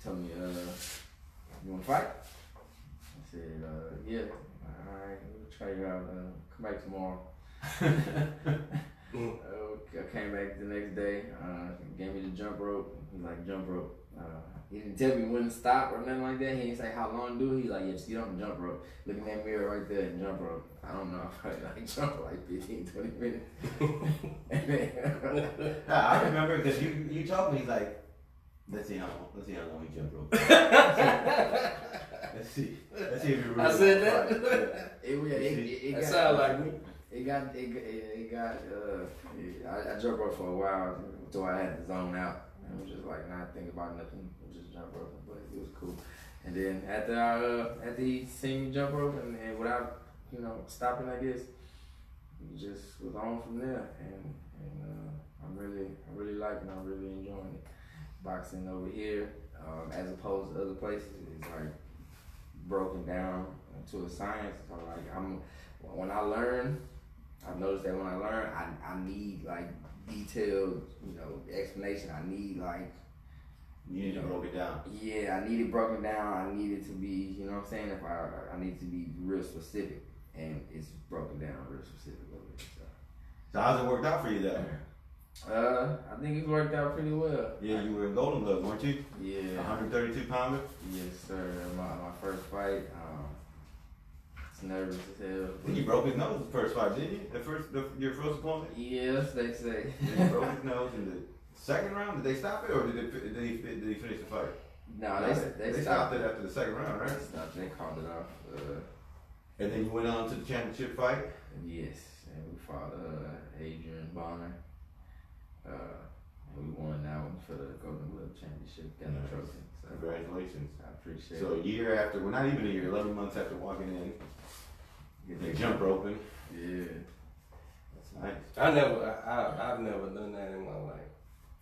told me, you want to fight? I said, yeah. All right, we'll try it out. Come back tomorrow. I came back the next day. Gave me the jump rope. He was like, jump rope. He didn't tell me when to stop or nothing like that. He didn't say how long to do it. He was like, yeah, just get on the jump rope. Look in that mirror right there and jump rope. I don't know. I probably like jump for like 15, 20 minutes. I remember because you told me, he's like, let's see how long he jump rope. Let's see if you really I said that? It sounds like me. I jumped rope for a while until I had to zone out. It was just like not thinking about nothing. It was just jump roping, but it was cool. And then after he seen me jump rope and without stopping, I guess he just was on from there. And I'm really liking it. I'm really enjoying it. Boxing over here, as opposed to other places, is like broken down to a science. So like when I learn, I've noticed that when I learn, I need like detailed, explanation. I need like, you need to broke it down. Yeah, I need it broken down. I need it to be, you know what I'm saying? If I need to be real specific, and it's broken down real specific a little bit. So how's it worked out for you though? I think it's worked out pretty well. Yeah, you were in Golden Gloves, weren't you? Yeah. 132 pounder? Yes, sir. My first fight. It's nervous as hell. He broke his nose the first fight, didn't you? Your first opponent? Yes, they say. He broke his nose in the second round. Did they stop it, or did he finish the fight? No, they stopped it after the second round, right? They stopped. They called it off. And then you went on to the championship fight? Yes, and we fought Adrian Bonner. And we won that one for the Golden Glove Championship. Got the trophy. So congratulations. I appreciate it. So a year after, well, not even a year, 11 months after walking in, they jump roping. Yeah. That's nice. I've never done that in my life.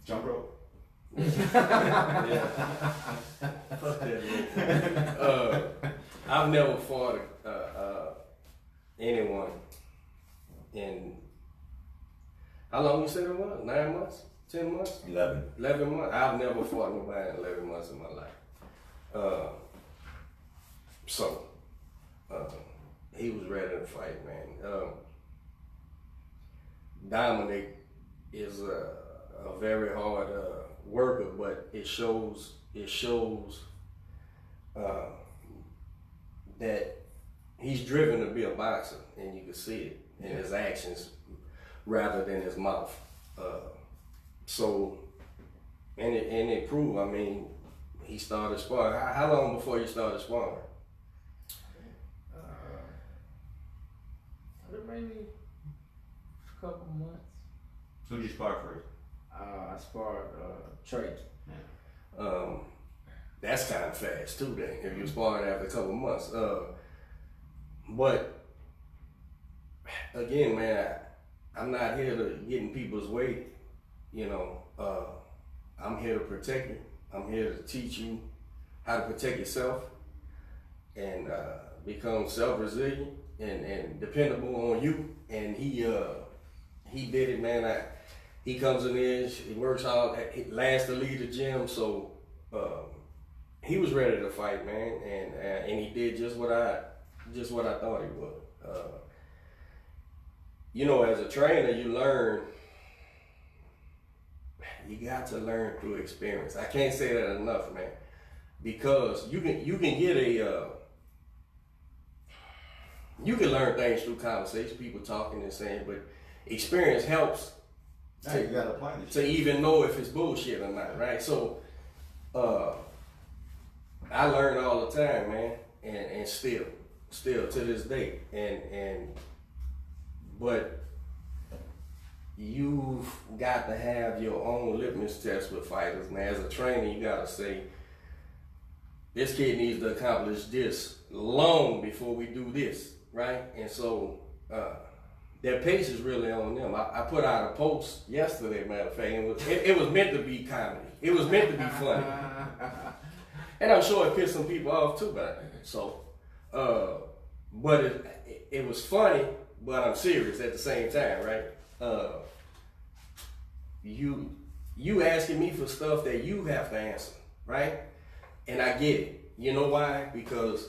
Jump rope? Yeah. Fuck that. I've never fought anyone in, how long you said it was? 9 months? 10 months? 11. 11 months? I've never fought nobody in 11 months in my life. He was ready to fight, man. Dominick is a very hard worker, but it shows that he's driven to be a boxer, and you can see it in his actions rather than his mouth. And it proved. I mean, he started sparring. How long before you started sparring? Maybe a couple months. Who'd you spar first? I sparred Trey. Yeah. That's kind of fast too, then, if you're sparring after a couple months. But again, man, I'm not here to get in people's way. I'm here to protect you. I'm here to teach you how to protect yourself and become self-resilient and dependable on you. And he did it, man. He comes in there, he works hard, he lands to lead the gym, so he was ready to fight, man, and he did just what I thought he would. As a trainer, you learn. You got to learn through experience. I can't say that enough, man, because you can get you can learn things through conversation, people talking and saying, but experience helps You gotta apply this to even know if it's bullshit or not, right? So I learn all the time, man, and still to this day, but you've got to have your own litmus test with fighters. Now, as a trainer, you gotta say, this kid needs to accomplish this long before we do this, right? And so their pace is really on them. I put out a post yesterday, matter of fact, it was meant to be comedy. It was meant to be funny. And I'm sure it pissed some people off too, but it was funny, but I'm serious at the same time, right? You asking me for stuff that you have to answer, right? And I get it. You know why? Because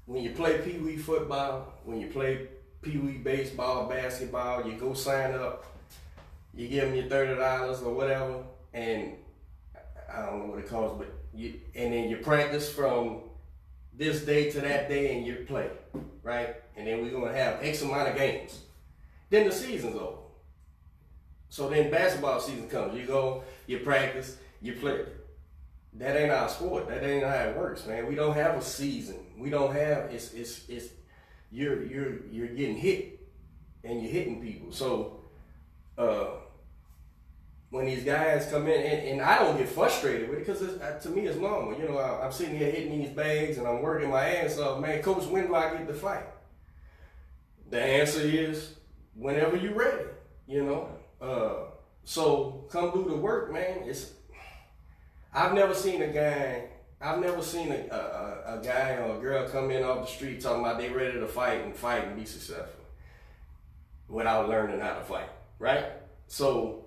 when you play Pee Wee football, when you play Pee Wee baseball, basketball, you go sign up, you give them your $30 or whatever, and I don't know what it costs, but and then you practice from this day to that day and you play, right? And then we're gonna have X amount of games. Then the season's over. So then basketball season comes. You go, you practice, you play. That ain't our sport. That ain't how it works, man. We don't have a season. We don't have. It's. You're getting hit, and you're hitting people. So, when these guys come in, and I don't get frustrated with it because to me it's normal. You know, I'm sitting here hitting these bags and I'm working my ass off. Man, coach, when do I get the fight? The answer is whenever you're ready. You know. So come do the work, man. I've never seen a guy or a girl come in off the street talking about they ready to fight and be successful without learning how to fight, right? So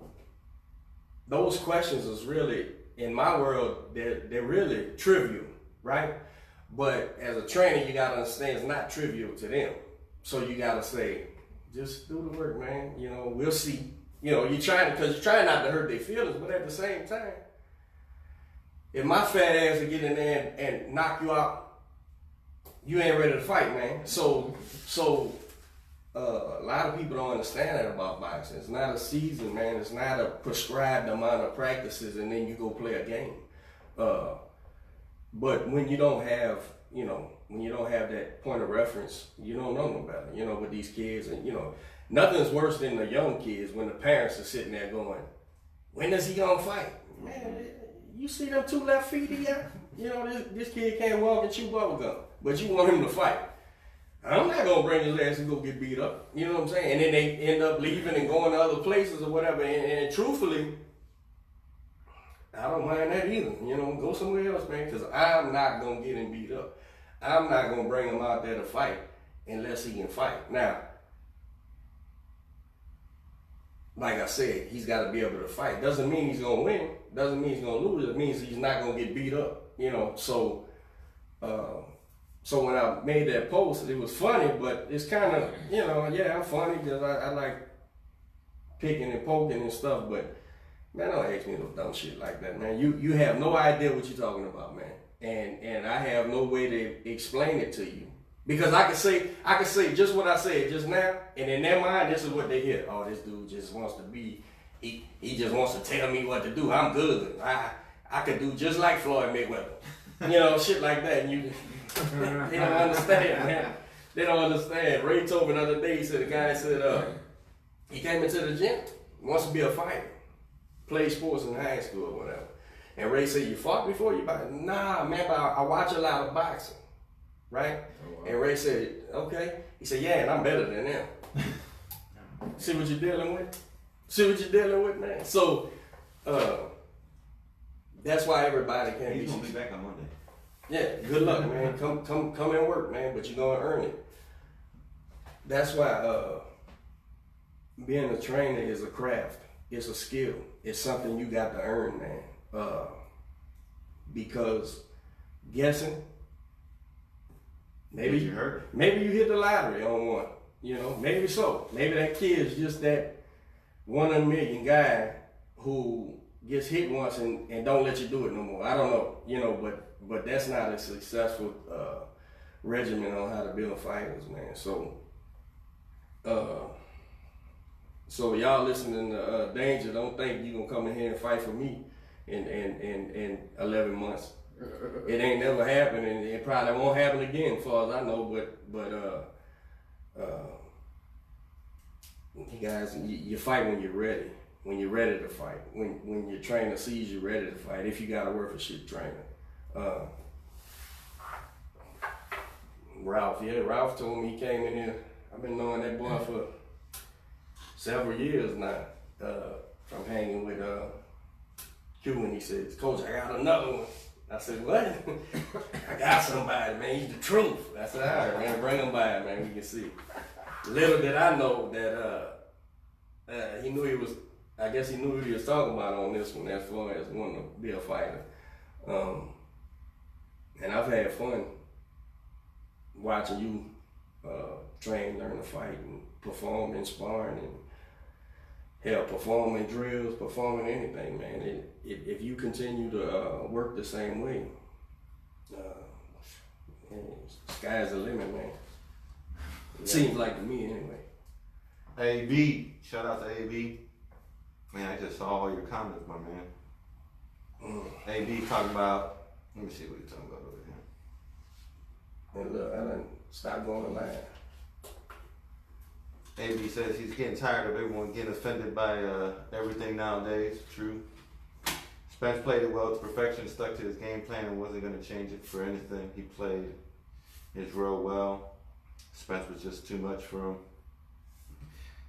those questions is really, in my world, they're really trivial, right? But as a trainer, you gotta understand it's not trivial to them. So you gotta say, just do the work, man. You know, we'll see. You know, you're trying not to hurt their feelings, but at the same time, if my fat ass will get in there and knock you out, you ain't ready to fight, man. So a lot of people don't understand that about boxing. It's not a season, man. It's not a prescribed amount of practices and then you go play a game. But when you don't have, that point of reference, you don't know no better, with these kids. And, nothing's worse than the young kids when the parents are sitting there going, when is he gonna fight? Man, you see them 2 left feet he got? This kid can't walk and chew bubble gum, but you want him to fight. I'm not gonna bring his ass and go get beat up. You know what I'm saying? And then they end up leaving and going to other places or whatever. And truthfully, I don't mind that either. Go somewhere else, man, because I'm not gonna get him beat up. I'm not gonna bring him out there to fight unless he can fight. Now, like I said, he's got to be able to fight. Doesn't mean he's gonna win. Doesn't mean he's gonna lose. It means he's not gonna get beat up. So when I made that post, it was funny, but it's kind of, I'm funny because I like picking and poking and stuff. But man, don't ask me no dumb shit like that, man. You have no idea what you're talking about, man. And I have no way to explain it to you. Because I can say just what I said just now, and in their mind, this is what they hear. Oh, this dude just wants to be, he just wants to tell me what to do. I'm good. I could do just like Floyd Mayweather. Shit like that. And they don't understand, man. They don't understand. Ray told me the other day, the guy said, he came into the gym, wants to be a fighter, played sports in high school or whatever. And Ray said, you fought before you fight? Nah, man, but I watch a lot of boxing. Right? Oh, wow. And Ray said, okay. He said, yeah, and I'm better than them. See what you're dealing with? See what you're dealing with, man? So, that's why everybody can't He's going to be back on Monday. Yeah, good luck, man. Come and work, man, but you're going to earn it. That's why being a trainer is a craft. It's a skill. It's something you got to earn, man. Because guessing, maybe you hit the lottery on one, maybe so. Maybe that kid's just that 1 in a million guy who gets hit once and don't let you do it no more. I don't know, but that's not a successful regimen on how to build fighters, man. So y'all listening to Danger, don't think you gonna come in here and fight for me in 11 months. It ain't never happened, and it probably won't happen again, as far as I know. But you guys, you fight when you're ready. When you're ready to fight. When your trainer sees you ready to fight. If you got a worth of shit trainer. Ralph told me he came in here. I've been knowing that boy for several years now. From hanging with Q, and he says, Coach, I got another one. I said, what? I got somebody, man. He's the truth. I said, all right, man, bring him by, man. We can see. Little did I know that he knew he was talking about on this one, as far as wanting to be a fighter. And I've had fun watching you train, learn to fight, and perform in sparring, and hell, perform in drills, perform in anything, man. If you continue to work the same way, sky's the limit, man. It seems like to me, anyway. AB, shout out to AB. Man, I just saw all your comments, my man. AB talking about. Let me see what you're talking about over here. And look, I done stopped going to line. AB says he's getting tired of everyone getting offended by everything nowadays. True. Spence played it well to perfection, stuck to his game plan, and wasn't going to change it for anything. He played his role well. Spence was just too much for him.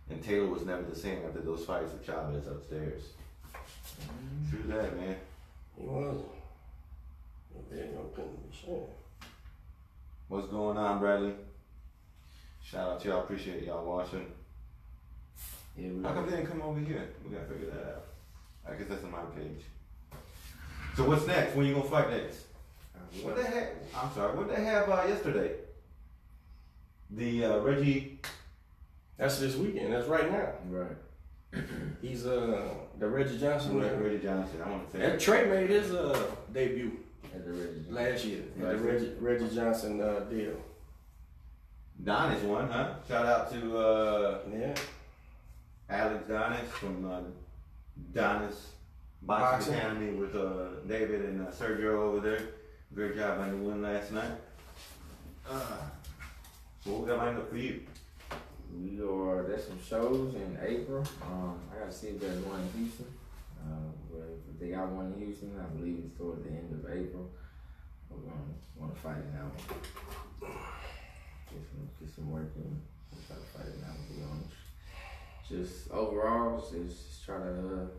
And Taylor was never the same after those fights with Chavez upstairs. True that, man. He wasn't. Couldn't be sure. What's going on, Bradley? Shout out to y'all. Appreciate y'all watching. Yeah, How come they didn't come over here? We gotta figure that out. I guess that's on my page. So what's next? When you gonna fight next? What they have? I'm sorry. What they have yesterday? The Reggie. That's this weekend. That's right now. Right. He's the Reggie Johnson. Reggie Johnson. I want to say that Trey made his debut At the Reggie last year. At the Reggie Johnson deal. Donis won, huh? Shout out to Yeah. Alex Donis from Donis Boxing Academy with David and Sergio over there. Great job on the win last night. So what we got lined up for you? There's some shows in April. I gotta see if there's one in Houston. But if they got one in Houston, I believe it's towards the end of April. We're gonna want to fight in that one. Get some work in. We'll try to fight in that one, to be honest. Just overall, just try to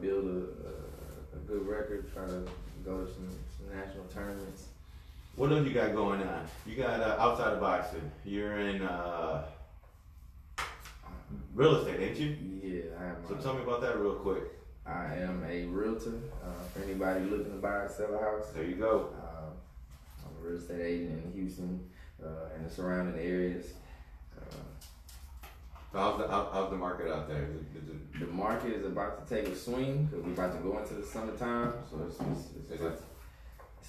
build a good record. Try to go to some national tournaments. What else you got going on? You got outside of boxing. You're in real estate, ain't you? Yeah, I am. So tell me about that real quick. I am a realtor. For anybody looking to buy or sell a house, There you go. I'm a real estate agent in Houston and the surrounding areas. So how's the market out there? Is it The market is about to take a swing because we're about to go into the summertime. So it's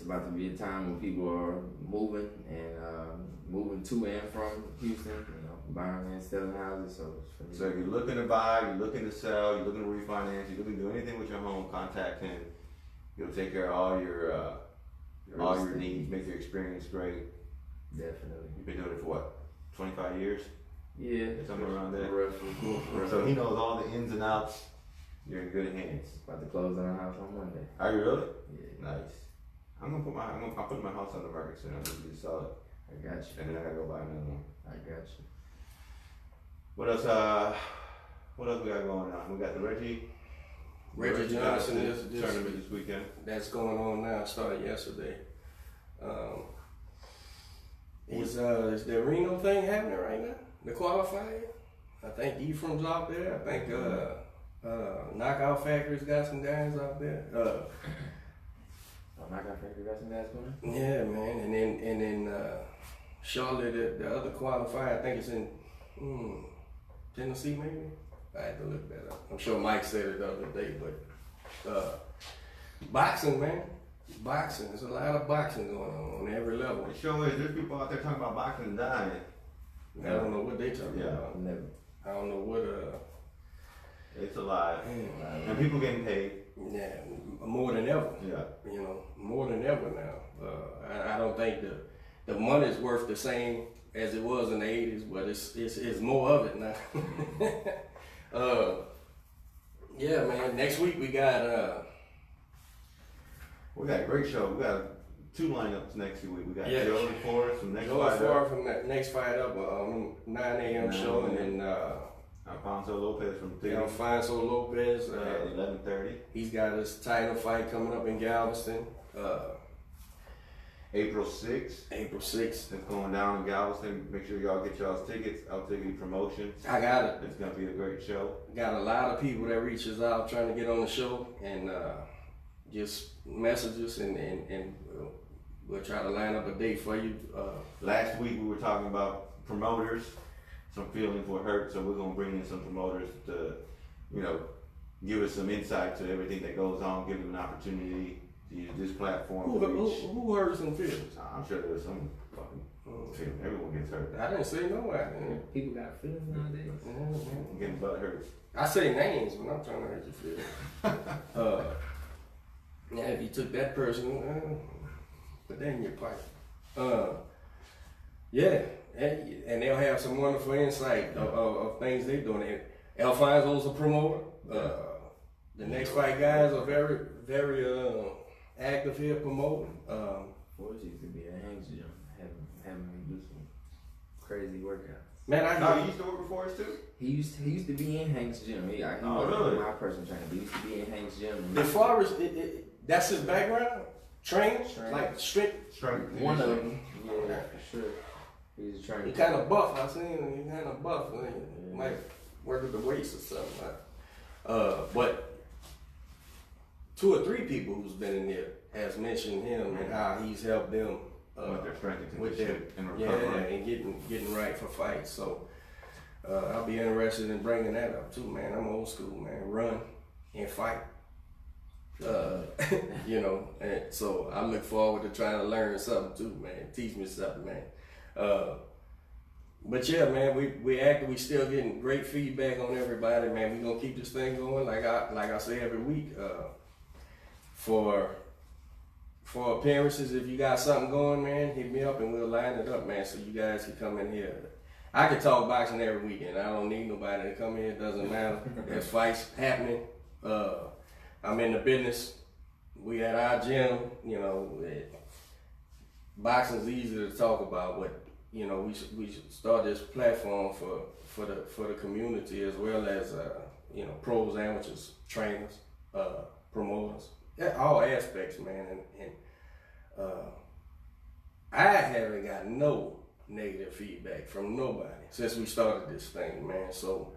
about to be a time when people are moving and moving to and from Houston, buying and selling houses. So if you're looking to buy, you're looking to sell, you're looking to refinance, you're looking to do anything with your home, contact him. He'll take care of all your needs, make your experience great. Definitely. You've been doing it for what, 25 years? Yeah, somewhere around there. Roughly. So he knows all the ins and outs. You're in good hands. About to close on our house on Monday. Are you really? Yeah. Nice. I'm putting my house on the market soon. I'm gonna be solid. I got you. And then I gotta go buy another one. I got you. What else? What else we got going on? We got the Reggie Johnson is tournament this weekend. That's going on now. Started yesterday. Is the Reno thing happening right now? The qualifying? I think Ephraim's out there. I think Knockout Factory's got some guys out there. Knockout Factory got some guys going? Yeah, man. And then Charlotte, the other qualifier, I think it's in Tennessee, maybe. I had to look that up. I'm sure Mike said it the other day, but boxing, man. Boxing. There's a lot of boxing going on every level. It sure is. There's people out there talking about boxing and dying. I don't know what they talking about. Never. I don't know what It's alive. And people getting paid. Yeah, more than ever. Yeah. More than ever now. I don't think the money's worth the same as it was in the 80s, but it's more of it now. Yeah, man. Next week we got a great show. We got 2 lineups next week. We got Joe and Forrest from next fight up. From that next fight up, 9 a.m. show, and then Alfonso Lopez from Theater. Alfonso Lopez at 11:30. He's got his title fight coming up in Galveston. April 6th. April 6th. It's going down in Galveston. Make sure y'all get y'all's tickets. I'll take you promotions. I got it. It's gonna be a great show. Got a lot of people that reaches out trying to get on the show, and just message us and we'll try to line up a date for you. Last week we were talking about promoters. Some feelings were hurt, so we're gonna bring in some promoters to, you know, give us some insight to everything that goes on, give them an opportunity to use this platform. Who hurt some feelings? I'm sure there's some fucking feeling. Everyone gets hurt. I didn't say nobody. People got feelings nowadays. I'm getting butt hurt. I say names when I'm trying to hurt your feelings. Yeah, if you took that person, put that in your pipe. Yeah, and they'll have some wonderful insight of things they're doing. Alfonso's a promoter. The next fight guys are very, very active here promoting. Forrest used to be at Hanks Gym, having me do some crazy workouts. Man, he used to work before us too? He used to be in Hank's Gym. He really? My personal trainer. He used to be in Hank's Gym. As far as that's his background, training, like strength. One of them, yeah, for sure. He's a trainer. He kind of buff. I seen him. He kind of buff. He might work with the weights or something. But 2 or 3 people who's been in there has mentioned him and how he's helped them with their strength and with their and getting right for fights. So I'll be interested in bringing that up too, man. I'm old school, man. Run and fight. You know, and so I look forward to trying to learn something too, man. Teach me something, man. But yeah, man, we still getting great feedback on everybody, man. We gonna keep this thing going, like I say every week. For appearances, if you got something going, man, hit me up and we'll line it up, man, so you guys can come in here. I can talk boxing every weekend. I don't need nobody to come in. It doesn't matter. There's fights happening. I'm in the business. We at our gym. You know, boxing's easy to talk about, but you know, we should start this platform for the community as well as you know, pros, amateurs, trainers, promoters, all aspects, man. And I haven't got no negative feedback from nobody since we started this thing, man. So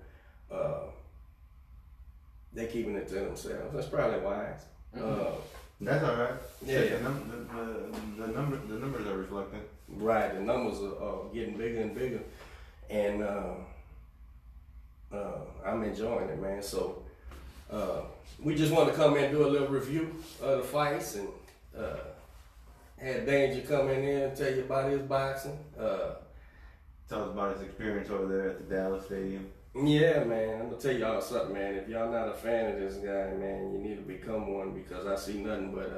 they keeping it to themselves. That's probably wise. That's all right. Yeah. The numbers are reflecting. Right, the numbers are getting bigger and bigger, and I'm enjoying it, man. So we just want to come in and do a little review of the fights, and had Danger come in here and tell you about his boxing. Tell us about his experience over there at the Dallas Stadium. Yeah, man, I'm gonna tell y'all something, man. If y'all not a fan of this guy, man, you need to become one, because I see nothing but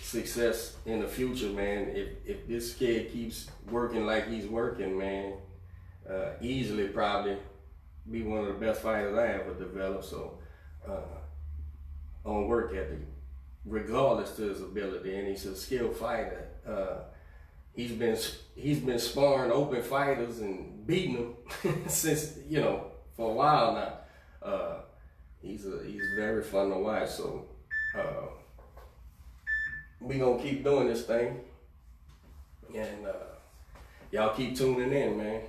success in the future, man. If this kid keeps working like he's working, man, easily probably be one of the best fighters I ever developed. So on work ethic, regardless to his ability, and he's a skilled fighter. He's been sparring open fighters and beating them since, you know, for a while now. He's very fun to watch. So we gonna keep doing this thing, and y'all keep tuning in, man.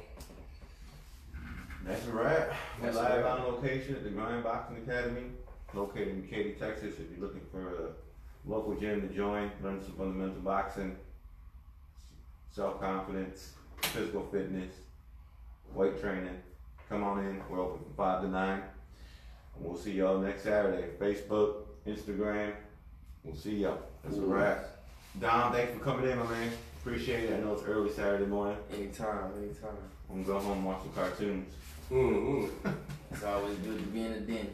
That's a wrap. We're live right. on location at the Grind Boxing Academy, located in Katy, Texas. If you're looking for a local gym to join, learn some fundamental boxing, self-confidence, physical fitness, weight training, come on in. We're open from 5 to 9. And we'll see y'all next Saturday. Facebook, Instagram. We'll see y'all. That's a wrap. Dom, thanks for coming in, my man. Appreciate it. I know it's early Saturday morning. Anytime. I'm gonna go home and watch some cartoons. Mm-hmm. It's always good to be in the den.